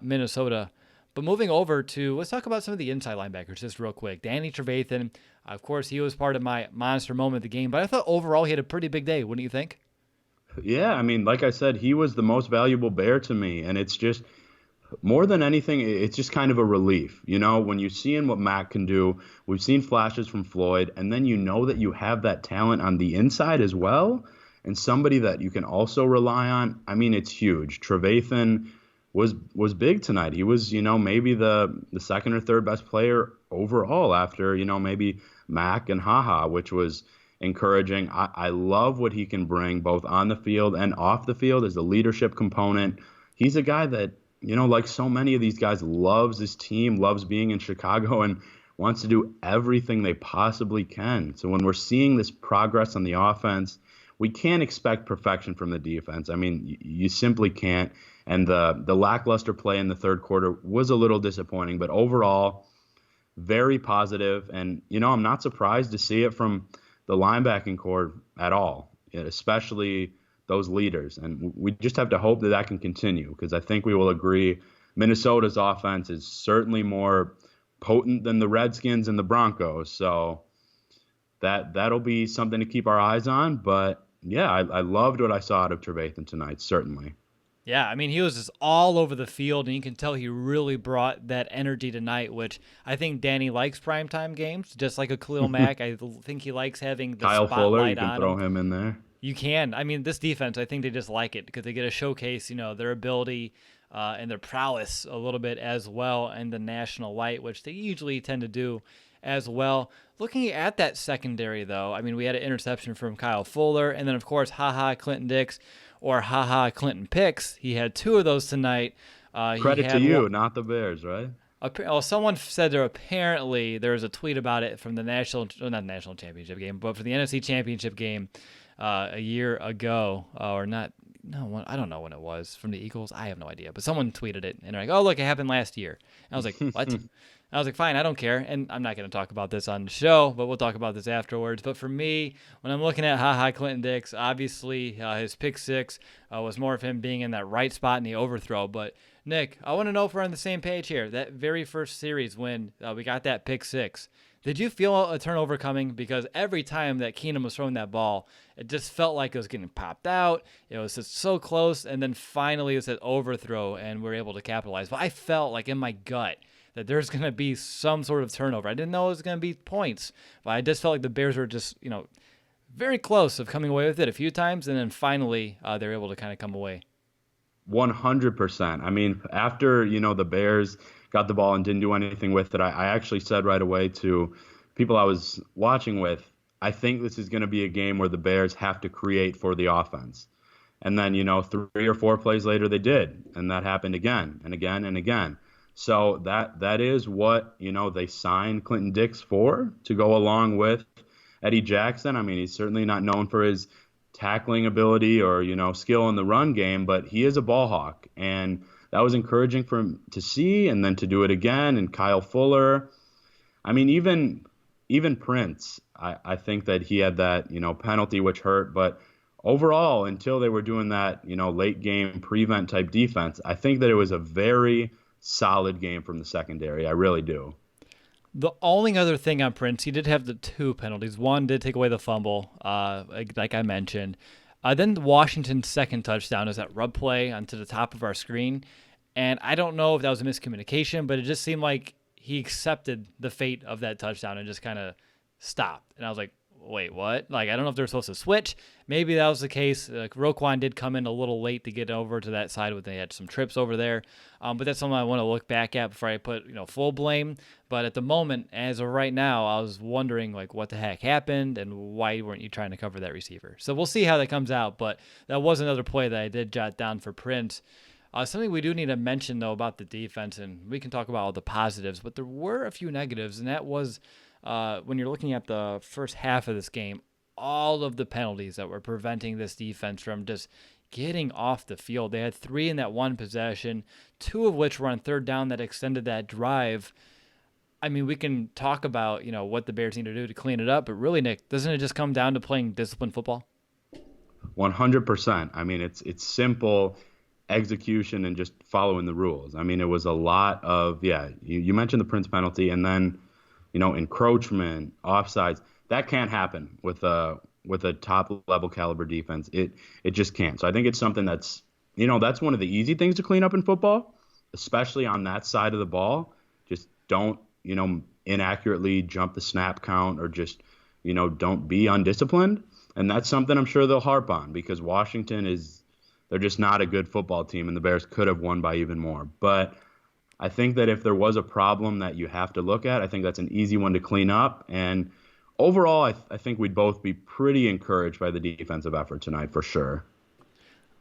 Minnesota. But moving over to, let's talk about some of the inside linebackers just real quick. Danny Trevathan, of course, he was part of my monster moment of the game. But I thought overall he had a pretty big day. Wouldn't you think? Yeah, I mean, like I said, he was the most valuable Bear to me. And it's just, more than anything, it's just kind of a relief. When you're seeing what Matt can do, we've seen flashes from Floyd, and then that you have that talent on the inside as well, and somebody that you can also rely on. I mean, it's huge. Trevathan, was big tonight. He was, maybe the second or third best player overall after, maybe Mac and Haha, which was encouraging. I love what he can bring both on the field and off the field as a leadership component. He's a guy that, like so many of these guys, loves his team, loves being in Chicago, and wants to do everything they possibly can. So when we're seeing this progress on the offense, we can't expect perfection from the defense. I mean, you simply can't. And the lackluster play in the third quarter was a little disappointing, but overall, very positive. And, I'm not surprised to see it from the linebacking core at all, especially those leaders. And we just have to hope that that can continue, because I think we will agree Minnesota's offense is certainly more potent than the Redskins and the Broncos. So that'll be something to keep our eyes on. But, yeah, I loved what I saw out of Trevathan tonight, certainly. Yeah, I mean, he was just all over the field, and you can tell he really brought that energy tonight, which I think Danny likes primetime games, just like a Khalil Mack. I think he likes having the Kyle spotlight Fuller, you can on throw him. him in there. You can. I mean, this defense, I think they just like it because they get to showcase, their ability and their prowess a little bit as well in the national light, which they usually tend to do as well. Looking at that secondary, though, I mean, we had an interception from Kyle Fuller, and then, of course, Clinton Dix, or Clinton Picks. He had two of those tonight. Credit to you, not the Bears, right? Well, someone said apparently there was a tweet about it from the not national championship game, but for the NFC championship game a year ago, or not. No, I don't know when it was from the Eagles. I have no idea, but someone tweeted it and they're like, "Oh, look, it happened last year." And I was like, "What?" I was like, "Fine, I don't care." And I'm not going to talk about this on the show, but we'll talk about this afterwards. But for me, when I'm looking at Clinton Dix, obviously his pick six was more of him being in that right spot in the overthrow. But Nick, I want to know if we're on the same page here. That very first series when we got that pick six, did you feel a turnover coming? Because every time that Keenum was throwing that ball, it just felt like it was getting popped out. It was just so close, and then finally it's that overthrow, and we were able to capitalize. But I felt like in my gut that there's going to be some sort of turnover. I didn't know it was going to be points, but I just felt like the Bears were just, very close of coming away with it a few times, and then finally they were able to kind of come away. 100%. I mean, after, the Bears got the ball and didn't do anything with it, I actually said right away to people I was watching with, I think this is going to be a game where the Bears have to create for the offense. And then, 3 or 4 plays later, they did. And that happened again and again and again. So that is what, they signed Clinton Dix for, to go along with Eddie Jackson. I mean, he's certainly not known for his tackling ability or, skill in the run game, but he is a ball hawk. And that was encouraging for him to see, and then to do it again. And Kyle Fuller, I mean, even Prince, I think that he had that, penalty which hurt. But overall, until they were doing that, late game prevent type defense, I think that it was a very solid game from the secondary. I really do. The only other thing on Prince, he did have the 2 penalties. One did take away the fumble, like I mentioned. Then Washington's second touchdown is that rub play onto the top of our screen. And I don't know if that was a miscommunication, but it just seemed like he accepted the fate of that touchdown and just kind of stopped. And I was like, wait, what? Like, I don't know if they're supposed to switch. Maybe that was the case. Roquan did come in a little late to get over to that side when they had some trips over there. But that's something I want to look back at before I put, full blame. But at the moment, as of right now, I was wondering, like, what the heck happened and why weren't you trying to cover that receiver? So we'll see how that comes out. But that was another play that I did jot down for Prince. Something we do need to mention, though, about the defense, and we can talk about all the positives, but there were a few negatives, and that was when you're looking at the first half of this game, all of the penalties that were preventing this defense from just getting off the field. They had 3 in that one possession, 2 of which were on third down that extended that drive. I mean, we can talk about, what the Bears need to do to clean it up, but really, Nick, doesn't it just come down to playing disciplined football? 100%. I mean, it's simple execution and just following the rules. I mean, it was a lot of, you mentioned the Prince penalty, and then, encroachment, offsides. That can't happen with a top level caliber defense. It just can't. So I think it's something that's, that's one of the easy things to clean up in football, especially on that side of the ball. Just don't, inaccurately jump the snap count, or just, don't be undisciplined. And that's something I'm sure they'll harp on, because Washington they're just not a good football team, and the Bears could have won by even more. But I think that if there was a problem that you have to look at, I think that's an easy one to clean up. And overall, I think we'd both be pretty encouraged by the defensive effort tonight for sure.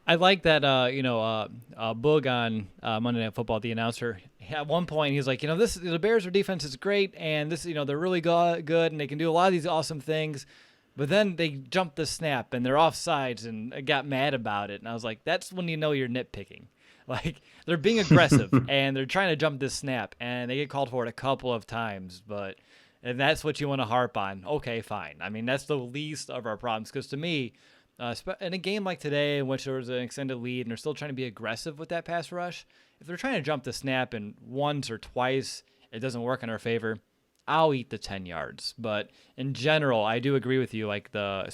I like that, Boog on Monday Night Football, the announcer, at one point he's like, the Bears' defense is great, and this, they're really good, and they can do a lot of these awesome things, but then they jumped the snap, and they're offsides, and I got mad about it, and I was like, that's when you know you're nitpicking. Like, they're being aggressive, and they're trying to jump this snap, and they get called for it a couple of times, and that's what you want to harp on. Okay, fine. I mean, that's the least of our problems, because to me, in a game like today in which there was an extended lead and they're still trying to be aggressive with that pass rush, if they're trying to jump the snap and once or twice it doesn't work in our favor, I'll eat the 10 yards. But in general, I do agree with you. Like the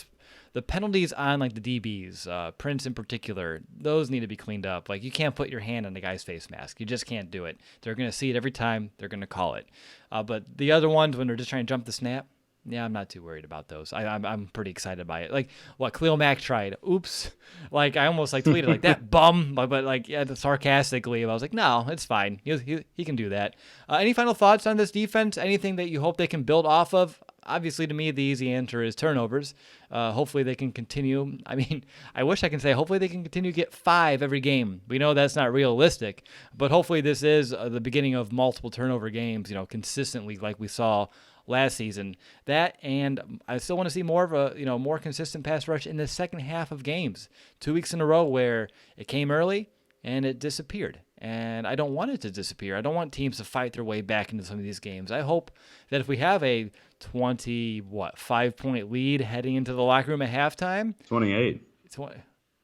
penalties on like the DBs, Prince in particular, those need to be cleaned up. Like you can't put your hand on the guy's face mask. You just can't do it. They're going to see it every time. They're going to call it. But the other ones, when they're just trying to jump the snap, yeah, I'm not too worried about those. I'm pretty excited by it. Like what Khalil Mack tried. Oops. Like I almost like tweeted like that bum, but like yeah, sarcastically. I was like, no, it's fine. He can do that. Any final thoughts on this defense? Anything that you hope they can build off of? Obviously, to me, the easy answer is turnovers. Hopefully, they can continue. I mean, I wish I can say hopefully they can continue to get 5 every game. We know that's not realistic, but hopefully this is the beginning of multiple turnover games. Consistently like we saw last season. That, and I still want to see more of a more consistent pass rush in the second half of games. 2 weeks in a row where it came early and it disappeared. And I don't want it to disappear. I don't want teams to fight their way back into some of these games. I hope that if we have a 5-point lead heading into the locker room at halftime. 28. 20. I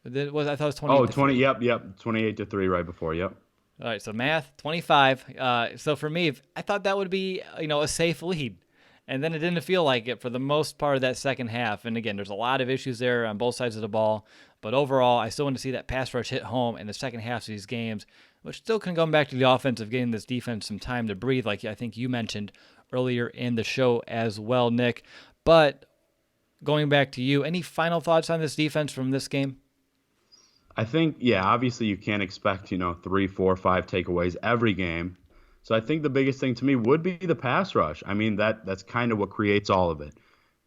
thought it was 28. Oh, 20. Yep. 28-3 right before. Yep. All right. So math, 25. So for me, I thought that would be a safe lead. And then it didn't feel like it for the most part of that second half. And again, there's a lot of issues there on both sides of the ball. But overall, I still want to see that pass rush hit home in the second half of these games, which still can come back to the offensive, getting this defense some time to breathe, like I think you mentioned earlier in the show as well, Nick. But going back to you, any final thoughts on this defense from this game? I think, obviously you can't expect, 3, 4, 5 takeaways every game. So I think the biggest thing to me would be the pass rush. I mean, that's kind of what creates all of it.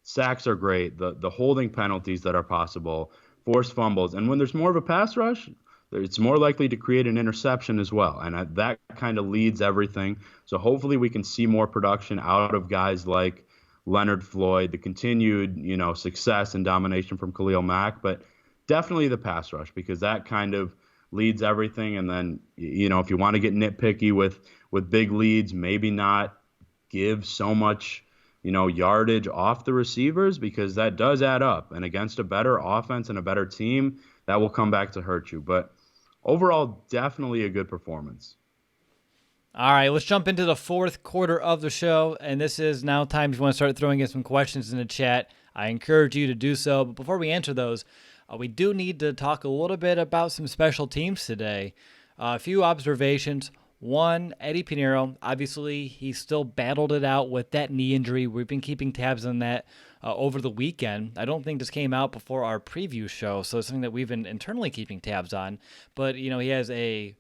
Sacks are great, the holding penalties that are possible, forced fumbles. And when there's more of a pass rush, it's more likely to create an interception as well. And that kind of leads everything. So hopefully we can see more production out of guys like Leonard Floyd, the continued, success and domination from Khalil Mack. But definitely the pass rush, because that kind of leads everything. And then, if you want to get nitpicky with big leads, maybe not give so much, yardage off the receivers, because that does add up. And against a better offense and a better team, that will come back to hurt you. But overall, definitely a good performance. All right, let's jump into the fourth quarter of the show. And this is now time if you want to start throwing in some questions in the chat. I encourage you to do so. But before we answer those, we do need to talk a little bit about some special teams today. A few observations. One, Eddie Pinheiro, obviously he still battled it out with that knee injury. We've been keeping tabs on that over the weekend. I don't think this came out before our preview show, so it's something that we've been internally keeping tabs on. But, he has a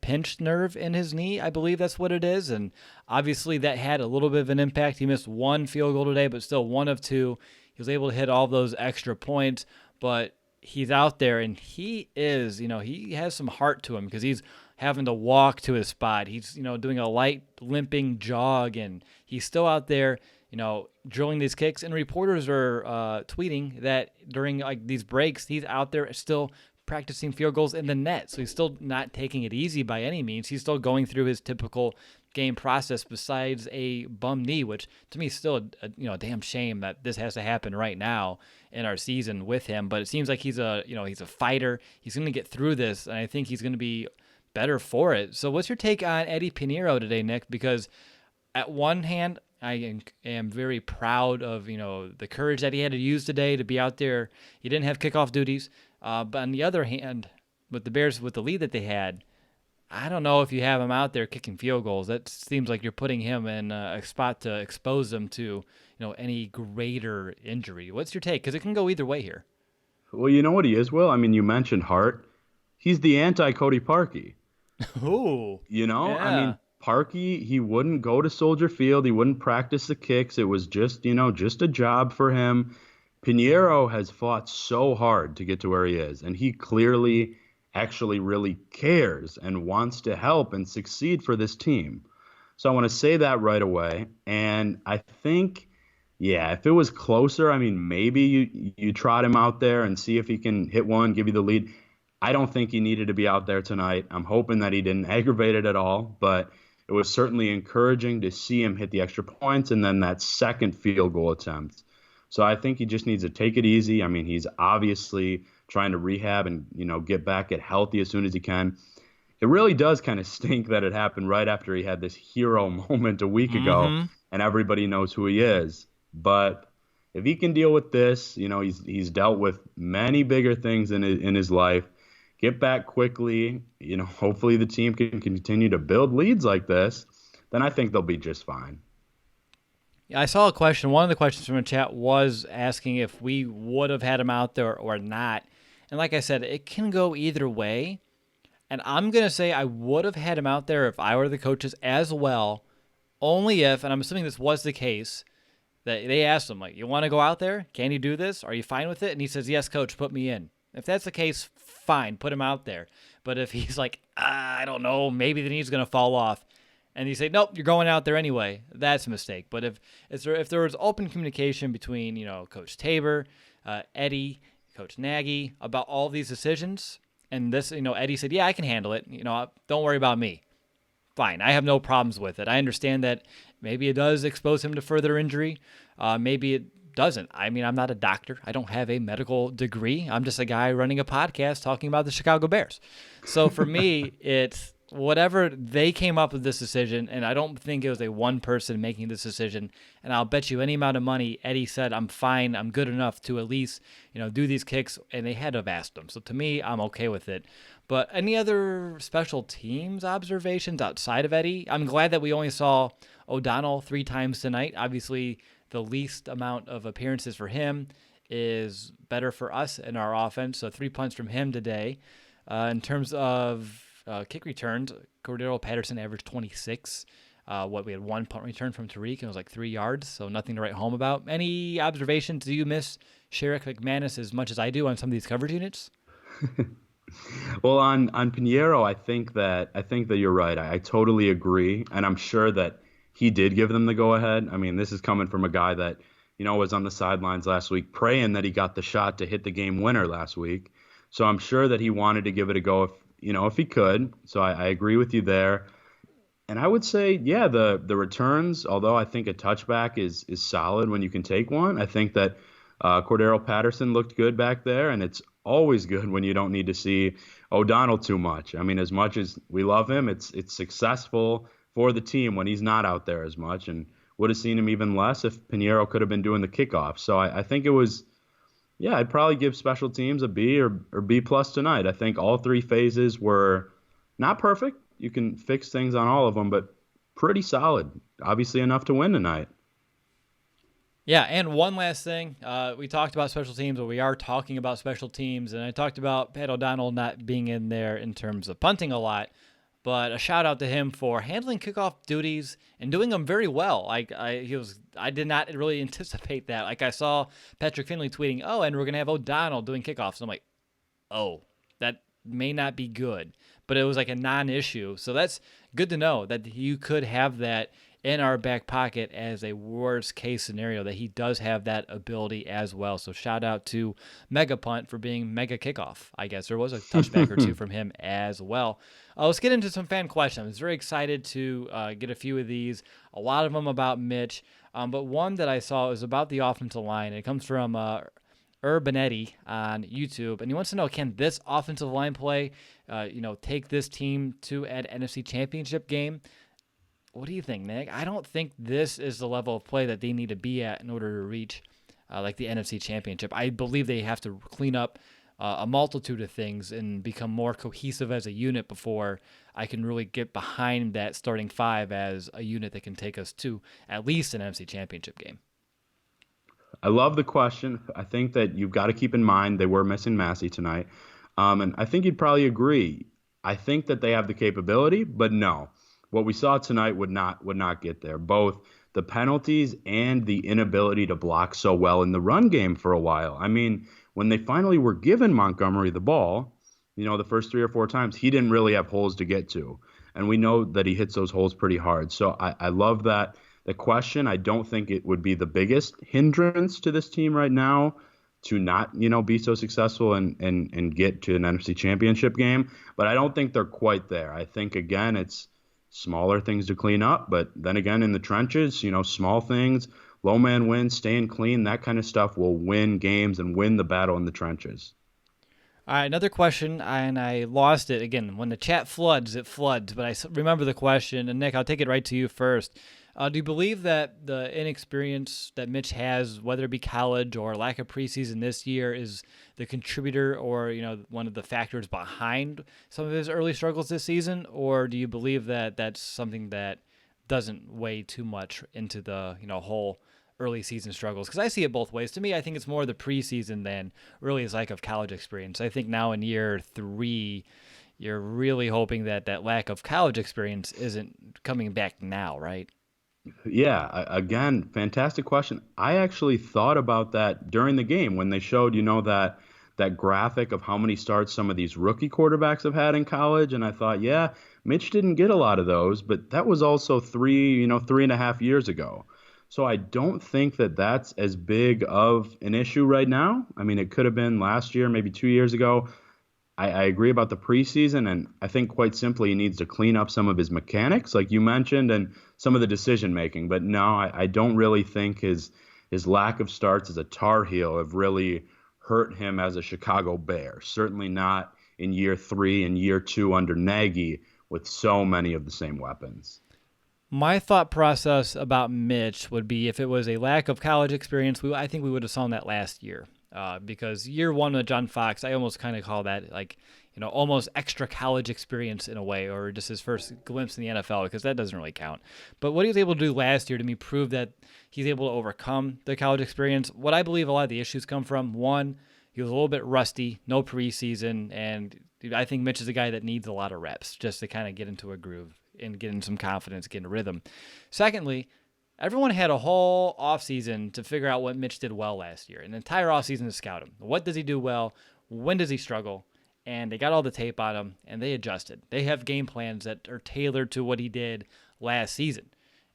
pinched nerve in his knee. I believe that's what it is. And obviously that had a little bit of an impact. He missed 1 field goal today, but still 1 of 2. He was able to hit all those extra points, but he's out there and he is, he has some heart to him because he's having to walk to his spot. He's, doing a light limping jog, and he's still out there, drilling these kicks. And reporters are tweeting that during these breaks, he's out there still practicing field goals in the net. So he's still not taking it easy by any means. He's still going through his typical game process besides a bum knee, which to me is still a damn shame that this has to happen right now in our season with him. But it seems like he's a fighter. He's going to get through this, and I think he's going to be better for it. So what's your take on Eddie Pinheiro today, Nick? Because at one hand, I am very proud of, the courage that he had to use today to be out there. He didn't have kickoff duties. But on the other hand, with the Bears, with the lead that they had, I don't know if you have him out there kicking field goals. That seems like you're putting him in a spot to expose him to, any greater injury. What's your take? Because it can go either way here. Well, you know what he is, Will? I mean, you mentioned Hart. he's the anti-Cody Parkey. Ooh, I yeah. mean, Parkey, he wouldn't go to Soldier Field. He wouldn't practice the kicks. It was just a job for him. Pinheiro has fought so hard to get to where he is, and he clearly actually really cares and wants to help and succeed for this team. So I want to say that right away. And I think, yeah, if it was closer, I mean, maybe you trot him out there and see if he can hit one, give you the lead. I don't think he needed to be out there tonight. I'm hoping that he didn't aggravate it at all, but it was certainly encouraging to see him hit the extra points and then that second field goal attempt. So I think he just needs to take it easy. I mean, he's obviously trying to rehab and, get back, get healthy as soon as he can. It really does kind of stink that it happened right after he had this hero moment a week ago, Mm-hmm. and everybody knows who he is. But if he can deal with this, he's dealt with many bigger things in his life. Get back quickly. Hopefully the team can continue to build leads like this. Then I think they'll be just fine. Yeah, I saw a question. One of the questions from the chat was asking if we would have had him out there or not. And like I said, it can go either way. And I'm going to say I would have had him out there if I were the coaches as well, only if, and I'm assuming this was the case, that they asked him, like, you want to go out there? Can you do this? Are you fine with it? And he says, yes, coach, put me in. If that's the case, fine, put him out there. But if he's like, I don't know, maybe the knee's going to fall off, and you say, nope, you're going out there anyway, that's a mistake. But if there was open communication between, Coach Tabor, Eddie, Coach Nagy about all these decisions, and this, Eddie said, yeah, I can handle it. Don't worry about me. Fine. I have no problems with it. I understand that maybe it does expose him to further injury. Maybe it doesn't. I mean, I'm not a doctor. I don't have a medical degree. I'm just a guy running a podcast talking about the Chicago Bears. So for me, it's whatever they came up with this decision, and I don't think it was a one person making this decision. And I'll bet you any amount of money, Eddie said, I'm fine, I'm good enough to at least, do these kicks, and they had to have asked him. So to me, I'm okay with it. But any other special teams observations outside of Eddie? I'm glad that we only saw O'Donnell 3 times tonight. Obviously, the least amount of appearances for him is better for us in our offense. So 3 punts from him today. In terms of kick returns, Cordero Patterson averaged 26. We had 1 punt return from Tariq, and it was like 3 yards, so nothing to write home about. Any observations? Do you miss Sherrick McManus as much as I do on some of these coverage units? Well, on Pinheiro, I think that you're right. I totally agree, and I'm sure that he did give them the go ahead. I mean, this is coming from a guy that was on the sidelines last week, praying that he got the shot to hit the game winner last week. So I'm sure that he wanted to give it a go if he could. So I agree with you there. And I would say, yeah, the returns, although I think a touchback is solid when you can take one. I think that Cordero Patterson looked good back there, and it's always good when you don't need to see O'Donnell too much. I mean, as much as we love him, it's successful for the team when he's not out there as much, and would have seen him even less if Pinheiro could have been doing the kickoff. So I think it was, yeah, I'd probably give special teams a B or B plus tonight. I think all 3 phases were not perfect. You can fix things on all of them, but pretty solid. Obviously enough to win tonight. Yeah, and one last thing. We talked about special teams, or we are talking about special teams, and I talked about Pat O'Donnell not being in there in terms of punting a lot, but a shout out to him for handling kickoff duties and doing them very well. I did not really anticipate that. Like I saw Patrick Finley tweeting, "Oh, and we're gonna have O'Donnell doing kickoffs." I'm like, "Oh, that may not be good," but it was like a non-issue. So that's good to know that you could have that in our back pocket as a worst case scenario, that he does have that ability as well. So shout out to Mega Punt for being Mega Kickoff. I guess there was a touchback or two from him as well. Let's get into some fan questions. I was very excited to get a few of these, a lot of them about Mitch, but one that I saw is about the offensive line. It comes from Urbanetti on YouTube, and he wants to know, can this offensive line play, take this team to an NFC Championship game? What do you think, Nick? I don't think this is the level of play that they need to be at in order to reach like the NFC Championship. I believe they have to clean up a multitude of things and become more cohesive as a unit before I can really get behind that starting 5 as a unit that can take us to at least an NFC Championship game. I love the question. I think that you've got to keep in mind they were missing Massey tonight. And I think you'd probably agree. I think that they have the capability, but no, what we saw tonight would not get there. Both the penalties and the inability to block so well in the run game for a while. I mean, when they finally were given Montgomery the ball, the first 3 or 4 times, he didn't really have holes to get to. And we know that he hits those holes pretty hard. So I love that. The question, I don't think it would be the biggest hindrance to this team right now to not, be so successful and get to an NFC championship game. But I don't think they're quite there. I think, again, it's smaller things to clean up. But then again, in the trenches, small things, low man wins, staying clean, that kind of stuff will win games and win the battle in the trenches. All right, another question, and I lost it again. When the chat floods, it floods, but remember the question. And Nick, I'll take it right to you first. Do you believe that the inexperience that Mitch has, whether it be college or lack of preseason this year, is the contributor or one of the factors behind some of his early struggles this season? Or do you believe that that's something that doesn't weigh too much into the whole early season struggles? Because I see it both ways. To me, I think it's more the preseason than really his lack of college experience. I think now in year 3, you're really hoping that that lack of college experience isn't coming back now, right? Yeah, again, fantastic question. I actually thought about that during the game when they showed, that graphic of how many starts some of these rookie quarterbacks have had in college, and I thought, yeah, Mitch didn't get a lot of those, but that was also 3.5 years ago. So I don't think that that's as big of an issue right now. I mean, it could have been last year, maybe 2 years ago. I agree about the preseason, and I think quite simply he needs to clean up some of his mechanics, like you mentioned, and some of the decision making. But no, I don't really think his lack of starts as a Tar Heel have really hurt him as a Chicago Bear. Certainly not in year 3 and year 2 under Nagy with so many of the same weapons. My thought process about Mitch would be if it was a lack of college experience, I think we would have saw that last year. Because year 1 with John Fox, I almost kind of call that almost extra college experience in a way, or just his first glimpse in the NFL, because that doesn't really count. But what he was able to do last year to me proved that he's able to overcome the college experience. What I believe a lot of the issues come from, one, he was a little bit rusty, no preseason, and I think Mitch is a guy that needs a lot of reps just to kind of get into a groove and get in some confidence, get in rhythm. Secondly, everyone had a whole offseason to figure out what Mitch did well last year, an entire offseason to scout him. What does he do well? When does he struggle? And they got all the tape on him, and they adjusted. They have game plans that are tailored to what he did last season.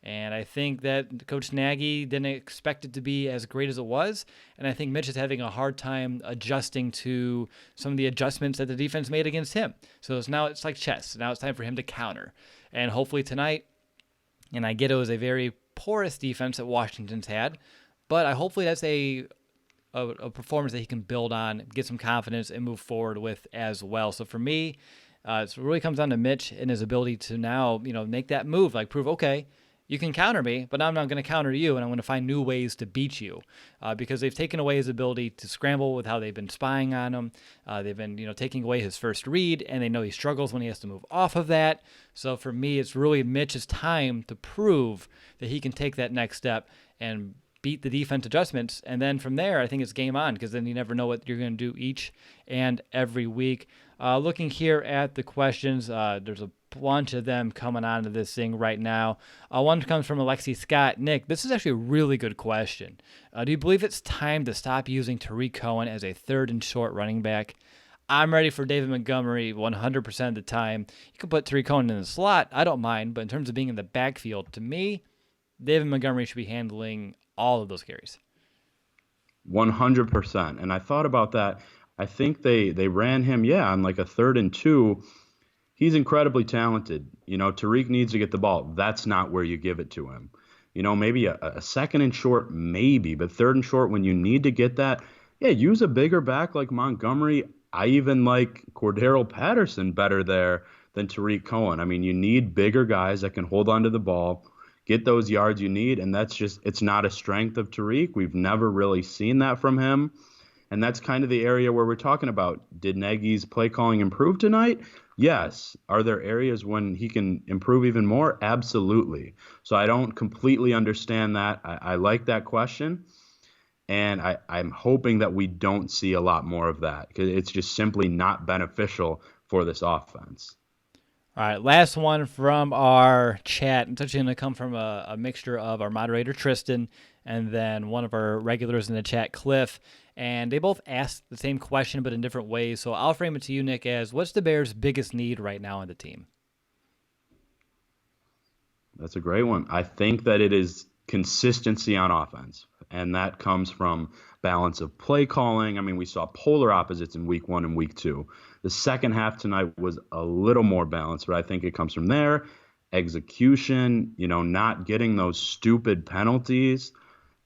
And I think that Coach Nagy didn't expect it to be as great as it was. And I think Mitch is having a hard time adjusting to some of the adjustments that the defense made against him. So now it's like chess. Now it's time for him to counter. And hopefully tonight, and I get it was a very porous defense that Washington's had, but hopefully that's a performance that he can build on, get some confidence, and move forward with as well. So for me, it really comes down to Mitch and his ability to now, make that move, like prove, okay, you can counter me, but I'm not going to counter you, and I'm going to find new ways to beat you because they've taken away his ability to scramble with how they've been spying on him. They've been, taking away his first read, and they know he struggles when he has to move off of that. So for me, it's really Mitch's time to prove that he can take that next step and beat the defense adjustments. And then from there, I think it's game on because then you never know what you're going to do each and every week. Looking here at the questions, there's a bunch of them coming onto this thing right now. One comes from Alexi Scott. Nick, this is actually a really good question. Do you believe it's time to stop using Tariq Cohen as a third and short running back? I'm ready for David Montgomery 100% of the time. You can put Tariq Cohen in the slot. I don't mind. But in terms of being in the backfield, to me, David Montgomery should be handling all of those carries. 100%. And I thought about that. I think they ran him, on like a 3rd and 2. He's incredibly talented. Tariq needs to get the ball. That's not where you give it to him. Maybe a 2nd and short, maybe, but 3rd and short when you need to get that, use a bigger back like Montgomery. I even like Cordero Patterson better there than Tariq Cohen. I mean, you need bigger guys that can hold onto the ball, get those yards you need, and it's not a strength of Tariq. We've never really seen that from him. And that's kind of the area where we're talking about. Did Nagy's play calling improve tonight? Yes. Are there areas when he can improve even more? Absolutely. So I don't completely understand that. I like that question. And I'm hoping that we don't see a lot more of that because it's just simply not beneficial for this offense. All right, last one from our chat. It's actually going to come from a mixture of our moderator, Tristan, and then one of our regulars in the chat, Cliff. And they both asked the same question, but in different ways. So I'll frame it to you, Nick, as what's the Bears' biggest need right now on the team? That's a great one. I think that it is consistency on offense, and that comes from balance of play calling. I mean, we saw polar opposites in week 1 and week 2. The second half tonight was a little more balanced, but I think it comes from there. Execution, not getting those stupid penalties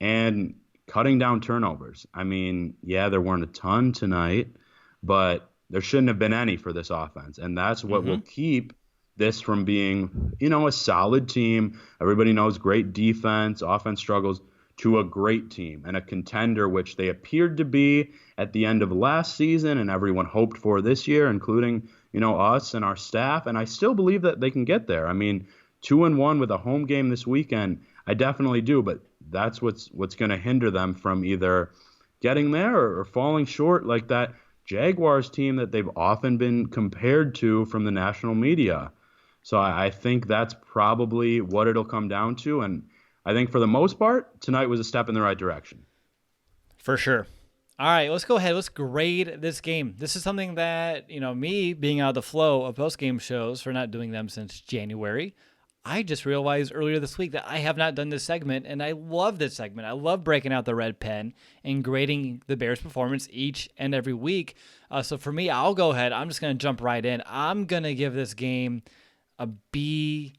and cutting down turnovers. I mean, yeah, there weren't a ton tonight, but there shouldn't have been any for this offense. And that's what will keep this from being, a solid team. Everybody knows great defense, offense struggles, to a great team and a contender, which they appeared to be at the end of last season and everyone hoped for this year, including, us and our staff. And I still believe that they can get there. I mean, 2-1 with a home game this weekend, I definitely do, but that's what's going to hinder them from either getting there or falling short like that Jaguars team that they've often been compared to from the national media. So I think that's probably what it'll come down to. And I think for the most part, tonight was a step in the right direction. For sure. All right, let's go ahead. Let's grade this game. This is something that, me being out of the flow of post-game shows for not doing them since January, I just realized earlier this week that I have not done this segment, and I love this segment. I love breaking out the red pen and grading the Bears' performance each and every week. So for me, I'll go ahead. I'm just going to jump right in. I'm going to give this game a B.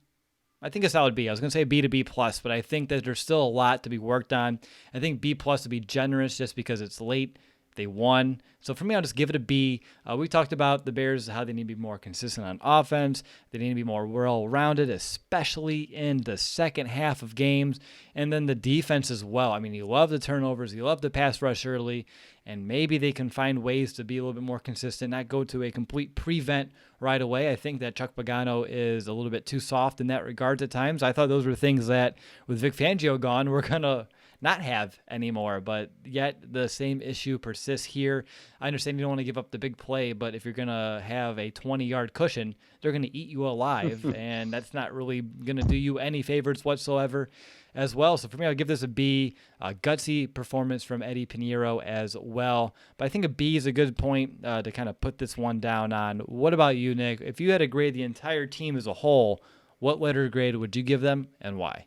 I think a solid B. I was going to say B to B plus, but I think that there's still a lot to be worked on. I think B plus would be generous just because it's late. They won. So for me, I'll just give it a B. We talked about the Bears, how they need to be more consistent on offense. They need to be more well-rounded, especially in the second half of games. And then the defense as well. I mean, you love the turnovers. You love the pass rush early. And maybe they can find ways to be a little bit more consistent, not go to a complete prevent right away. I think that Chuck Pagano is a little bit too soft in that regards at times. I thought those were things that, with Vic Fangio gone, we're going to not have anymore, but yet the same issue persists here. I understand you don't want to give up the big play, but if you're going to have a 20-yard cushion, they're going to eat you alive, and that's not really going to do you any favors whatsoever as well. So for me, I'll give this a B. Gutsy performance from Eddie Pinheiro as well. But I think a B is a good point to kind of put this one down on. What about you, Nick? If you had to grade the entire team as a whole, what letter grade would you give them and why?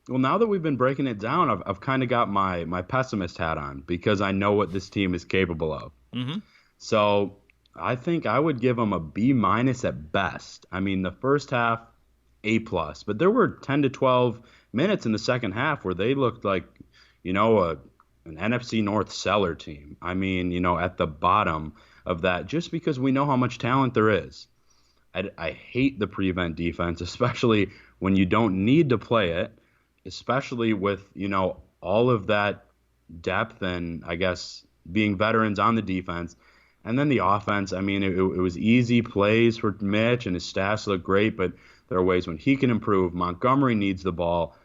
Well, now that we've been breaking it down, I've kind of got my pessimist hat on because I know what this team is capable of. Mm-hmm. So I think I would give them a B minus at best. I mean, the first half, A plus, but there were 10 to 12 minutes in the second half where they looked like, an NFC North seller team. I mean, at the bottom of that, just because we know how much talent there is. I hate the prevent defense, especially when you don't need to play it. Especially with, all of that depth and, I guess, being veterans on the defense. And then the offense, I mean, it was easy plays for Mitch, and his stats look great, but there are ways when he can improve. Montgomery needs the ball.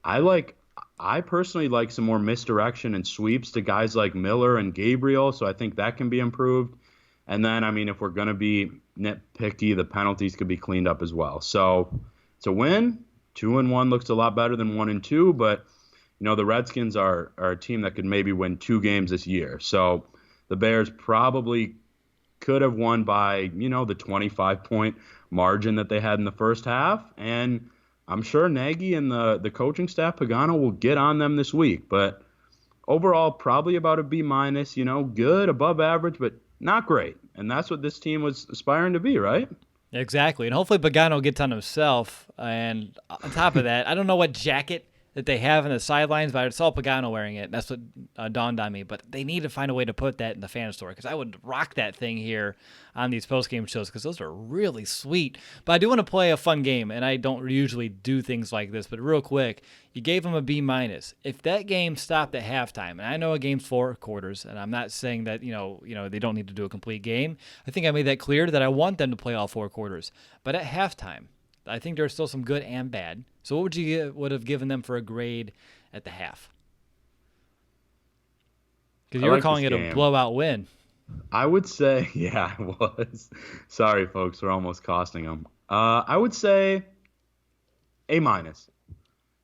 I personally like some more misdirection and sweeps to guys like Miller and Gabriel, so I think that can be improved. And then, I mean, if we're going to be nitpicky, the penalties could be cleaned up as well. So it's a win. 2-1 looks a lot better than 1-2, but the Redskins are a team that could maybe win 2 games this year. So the Bears probably could have won by, the 25-point margin that they had in the first half. And I'm sure Nagy and the coaching staff, Pagano, will get on them this week. But overall, probably about a B minus, good, above average, but not great. And that's what this team was aspiring to be, right? Exactly. And hopefully Pagano gets on himself. And on top of that, I don't know what jacket that they have in the sidelines, but I saw Pagano wearing it. That's what dawned on me. But they need to find a way to put that in the fan store because I would rock that thing here on these post-game shows because those are really sweet. But I do want to play a fun game, and I don't usually do things like this. But real quick, you gave them a B minus. If that game stopped at halftime, and I know a game's 4 quarters, and I'm not saying that they don't need to do a complete game. I think I made that clear that I want them to play all 4 quarters. But at halftime, I think there's still some good and bad. So what would you would have given them for a grade at the half? Because I you were like this calling it a game. blowout win. I would say, yeah, it was. Sorry, folks, we're almost costing them. I would say A minus.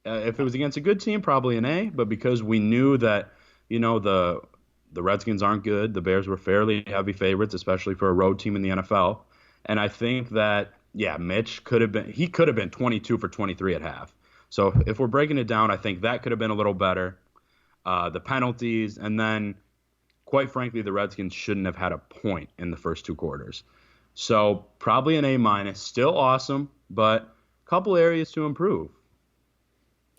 If it was against a good team, probably an A. But because we knew that, the Redskins aren't good, the Bears were fairly heavy favorites, especially for a road team in the NFL. And I think that, yeah, Mitch could have been 22 for 23 at half. So if we're breaking it down, I think that could have been a little better. The penalties, and then, quite frankly, the Redskins shouldn't have had a point in the first two quarters. So probably an A minus. Still awesome, but a couple areas to improve.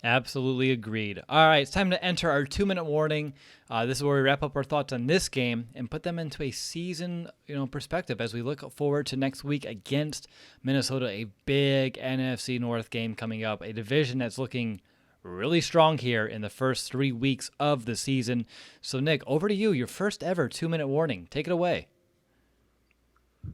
Absolutely agreed. All right, it's time to enter our 2-minute warning. This is where we wrap up our thoughts on this game and put them into a season, perspective as we look forward to next week against Minnesota, a big NFC North game coming up, a division that's looking really strong here in the first 3 weeks of the season. So, Nick, over to you. Your first ever 2-minute warning. Take it away.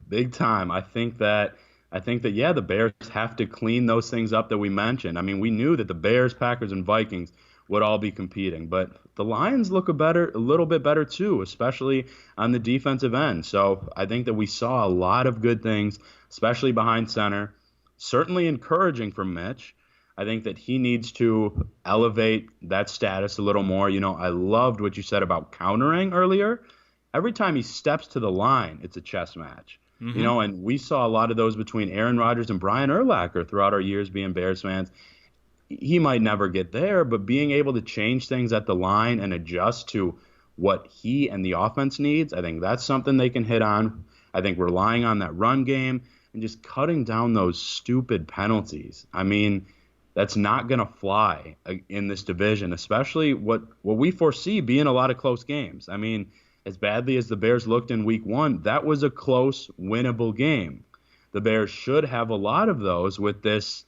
Big time. I think that yeah, the Bears have to clean those things up that we mentioned. I mean, we knew that the Bears, Packers, and Vikings would all be competing, but the Lions look a little bit better too, especially on the defensive end. So I think that we saw a lot of good things, especially behind center. Certainly encouraging from Mitch. I think that he needs to elevate that status a little more. I loved what you said about countering earlier. Every time he steps to the line, it's a chess match. And we saw a lot of those between Aaron Rodgers and Brian Urlacher throughout our years being Bears fans. He might never get there, but being able to change things at the line and adjust to what he and the offense needs, I think that's something they can hit on. I think relying on that run game and just cutting down those stupid penalties. I mean, that's not going to fly in this division, especially what we foresee being a lot of close games. I mean, as badly as the Bears looked in week 1, that was a close, winnable game. The Bears should have a lot of those with this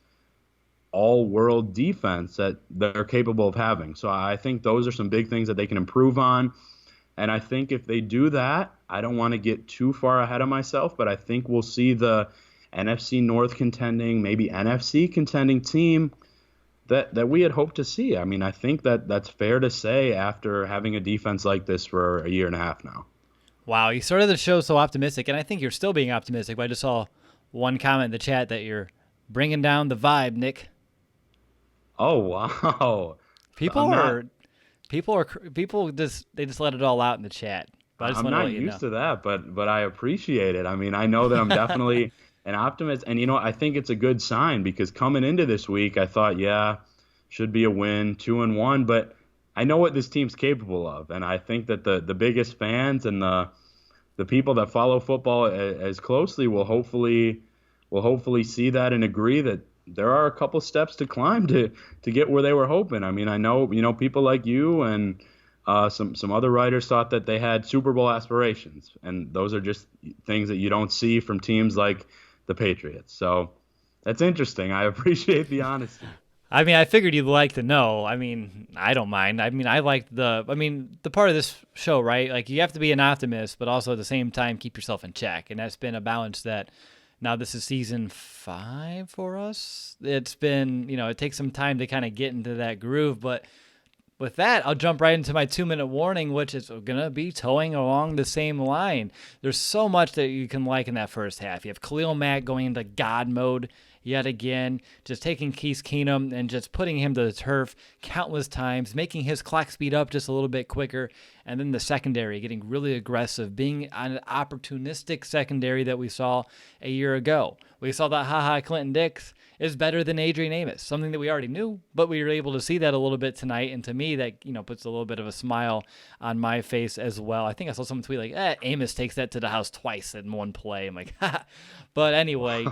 all-world defense that they're capable of having. So I think those are some big things that they can improve on. And I think if they do that, I don't want to get too far ahead of myself, but I think we'll see the NFC North contending, maybe NFC contending team that we had hoped to see. I mean, I think that's fair to say after having a defense like this for a year and a half now. Wow, you started the show so optimistic, and I think you're still being optimistic, but I just saw one comment in the chat that you're bringing down the vibe, Nick. Oh, wow. People just let it all out in the chat. But I just I'm want to not let you used know. to that, but I appreciate it. I mean, I know that I'm definitely an optimist, and I think it's a good sign because coming into this week, I thought, yeah, should be a win, 2-1, but I know what this team's capable of, and I think that the biggest fans and the people that follow football as closely will hopefully see that and agree that there are a couple steps to climb to get where they were hoping. I mean, I know people like you and some other writers thought that they had Super Bowl aspirations, and those are just things that you don't see from teams like the Patriots. So that's interesting. I appreciate the honesty. I mean, I figured you'd like to know. I mean, I don't mind. I mean, I like the part of this show, right? Like, you have to be an optimist, but also at the same time keep yourself in check. And that's been a balance that now this is season 5 for us. It's been, it takes some time to kind of get into that groove. But with that, I'll jump right into my 2-minute warning, which is going to be towing along the same line. There's so much that you can like in that first half. You have Khalil Mack going into God mode yet again, just taking Case Keenum and just putting him to the turf countless times, making his clock speed up just a little bit quicker, and then the secondary getting really aggressive, being an opportunistic secondary that we saw a year ago. We saw that Ha Clinton Dix is better than Adrian Amos, something that we already knew, but we were able to see that a little bit tonight, and to me, that puts a little bit of a smile on my face as well. I think I saw someone tweet like, Amos takes that to the house twice in one play. I'm like, ha. But anyway,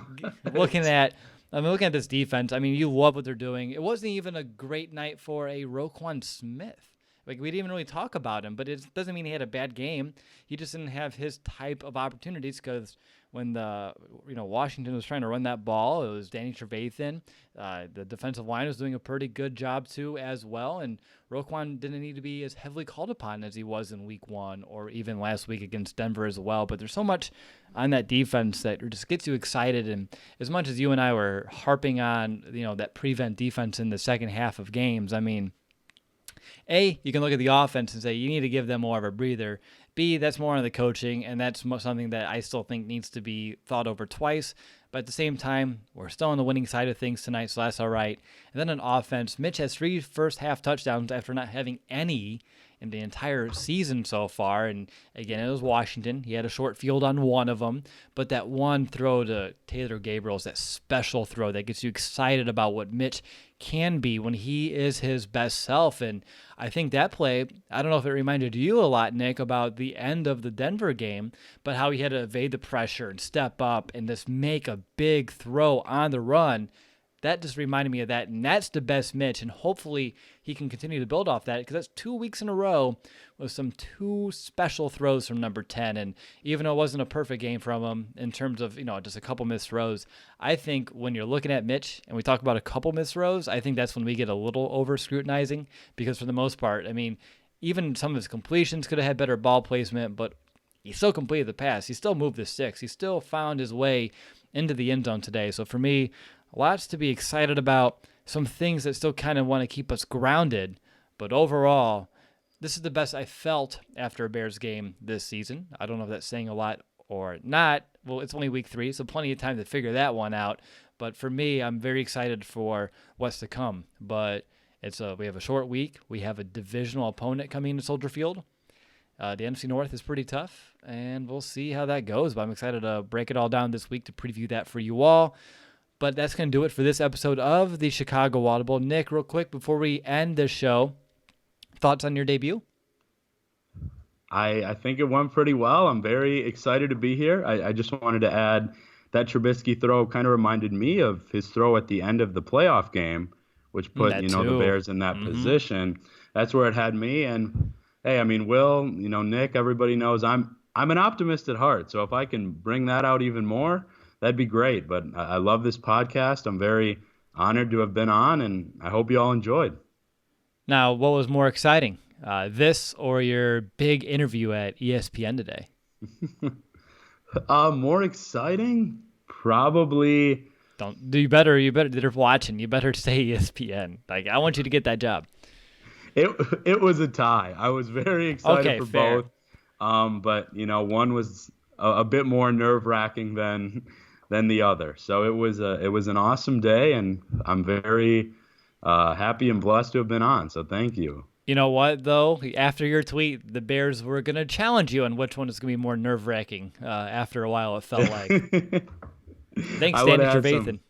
looking at this defense, I mean, you love what they're doing. It wasn't even a great night for a Roquan Smith. Like, we didn't even really talk about him, but it doesn't mean he had a bad game. He just didn't have his type of opportunities because when Washington was trying to run that ball, it was Danny Trevathan. The defensive line was doing a pretty good job too as well, and Roquan didn't need to be as heavily called upon as he was in week 1 or even last week against Denver as well. But there's so much on that defense that just gets you excited, and as much as you and I were harping on that prevent defense in the second half of games, I mean, A, you can look at the offense and say you need to give them more of a breather. B, that's more on the coaching, and that's something that I still think needs to be thought over twice. But at the same time, we're still on the winning side of things tonight, so that's all right. And then on offense, Mitch has 3 first-half touchdowns after not having any in the entire season so far. And again, it was Washington. He had a short field on one of them, but that one throw to Taylor Gabriel is that special throw that gets you excited about what Mitch can be when he is his best self. And I think that play, I don't know if it reminded you a lot, Nick, about the end of the Denver game, but how he had to evade the pressure and step up and just make a big throw on the run. That just reminded me of that, and that's the best Mitch, and hopefully he can continue to build off that, because that's 2 weeks in a row with some 2 special throws from number 10, and even though it wasn't a perfect game from him in terms of, just a couple missed throws, I think when you're looking at Mitch, and we talk about a couple missed throws, I think that's when we get a little over-scrutinizing, because for the most part, even some of his completions could have had better ball placement, but he still completed the pass. He still moved the sticks. He still found his way into the end zone today, so for me, lots to be excited about, some things that still kind of want to keep us grounded. But overall, this is the best I felt after a Bears game this season. I don't know if that's saying a lot or not. Well, it's only week 3, so plenty of time to figure that one out. But for me, I'm very excited for what's to come. But we have a short week. We have a divisional opponent coming into Soldier Field. The NFC North is pretty tough, and we'll see how that goes. But I'm excited to break it all down this week to preview that for you all. But that's going to do it for this episode of the Chicago Audible. Nick, real quick, before we end this show, thoughts on your debut? I think it went pretty well. I'm very excited to be here. I just wanted to add that Trubisky throw kind of reminded me of his throw at the end of the playoff game, which put, the Bears in that position. That's where it had me. And, hey, Will, Nick, everybody knows I'm an optimist at heart. So if I can bring that out even more, that'd be great. But I love this podcast. I'm very honored to have been on, and I hope you all enjoyed. Now, what was more exciting, this or your big interview at ESPN today? More exciting? Probably. You better, they're watching. You better say ESPN. I want you to get that job. It was a tie. I was very excited for fair. Both. But, one was a bit more nerve-wracking than the other. So it was an awesome day, and I'm very happy and blessed to have been on. So thank you. You know what, though? After your tweet, the Bears were going to challenge you on which one is going to be more nerve-wracking. After a while, it felt like. Thanks, Danny Trevathan.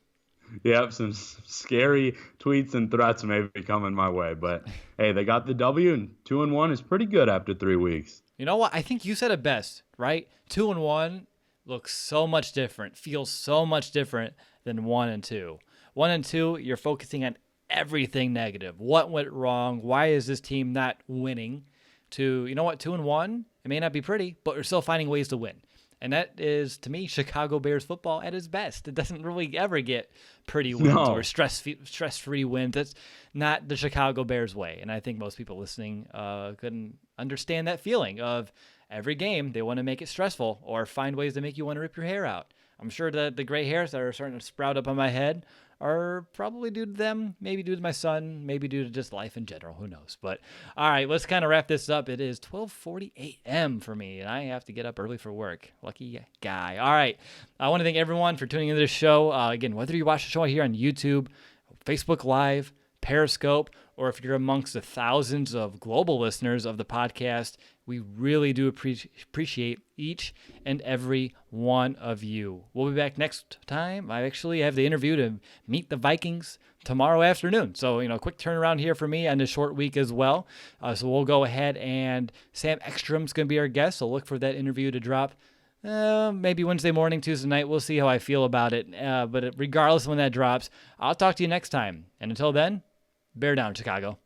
Some scary tweets and threats may be coming my way. But, hey, they got the W, and 2-1 is pretty good after 3 weeks. You know what? I think you said it best, right? 2-1 looks so much different, feels so much different than 1-2. 1-2, you're focusing on everything negative. What went wrong? Why is this team not winning? To, 2-1, it may not be pretty, but we're still finding ways to win. And that is, to me, Chicago Bears football at its best. It doesn't really ever get pretty wins or stress-free wins. That's not the Chicago Bears way. And I think most people listening couldn't understand that feeling of every game they want to make it stressful or find ways to make you want to rip your hair out. I'm sure that the gray hairs that are starting to sprout up on my head are probably due to them, maybe due to my son, maybe due to just life in general. Who knows? But all right, let's kind of wrap this up. It is 12:40 a.m. for me, and I have to get up early for work. Lucky guy. All right, I want to thank everyone for tuning into this show. Again, whether you watch the show here on YouTube, Facebook Live, Periscope, or if you're amongst the thousands of global listeners of the podcast, we really do appreciate each and every one of you. We'll be back next time. I actually have the interview to meet the Vikings tomorrow afternoon. So, quick turnaround here for me on this short week as well. So we'll go ahead, and Sam Ekstrom's going to be our guest. So look for that interview to drop maybe Wednesday morning, Tuesday night. We'll see how I feel about it. But regardless of when that drops, I'll talk to you next time. And until then, bear down, Chicago.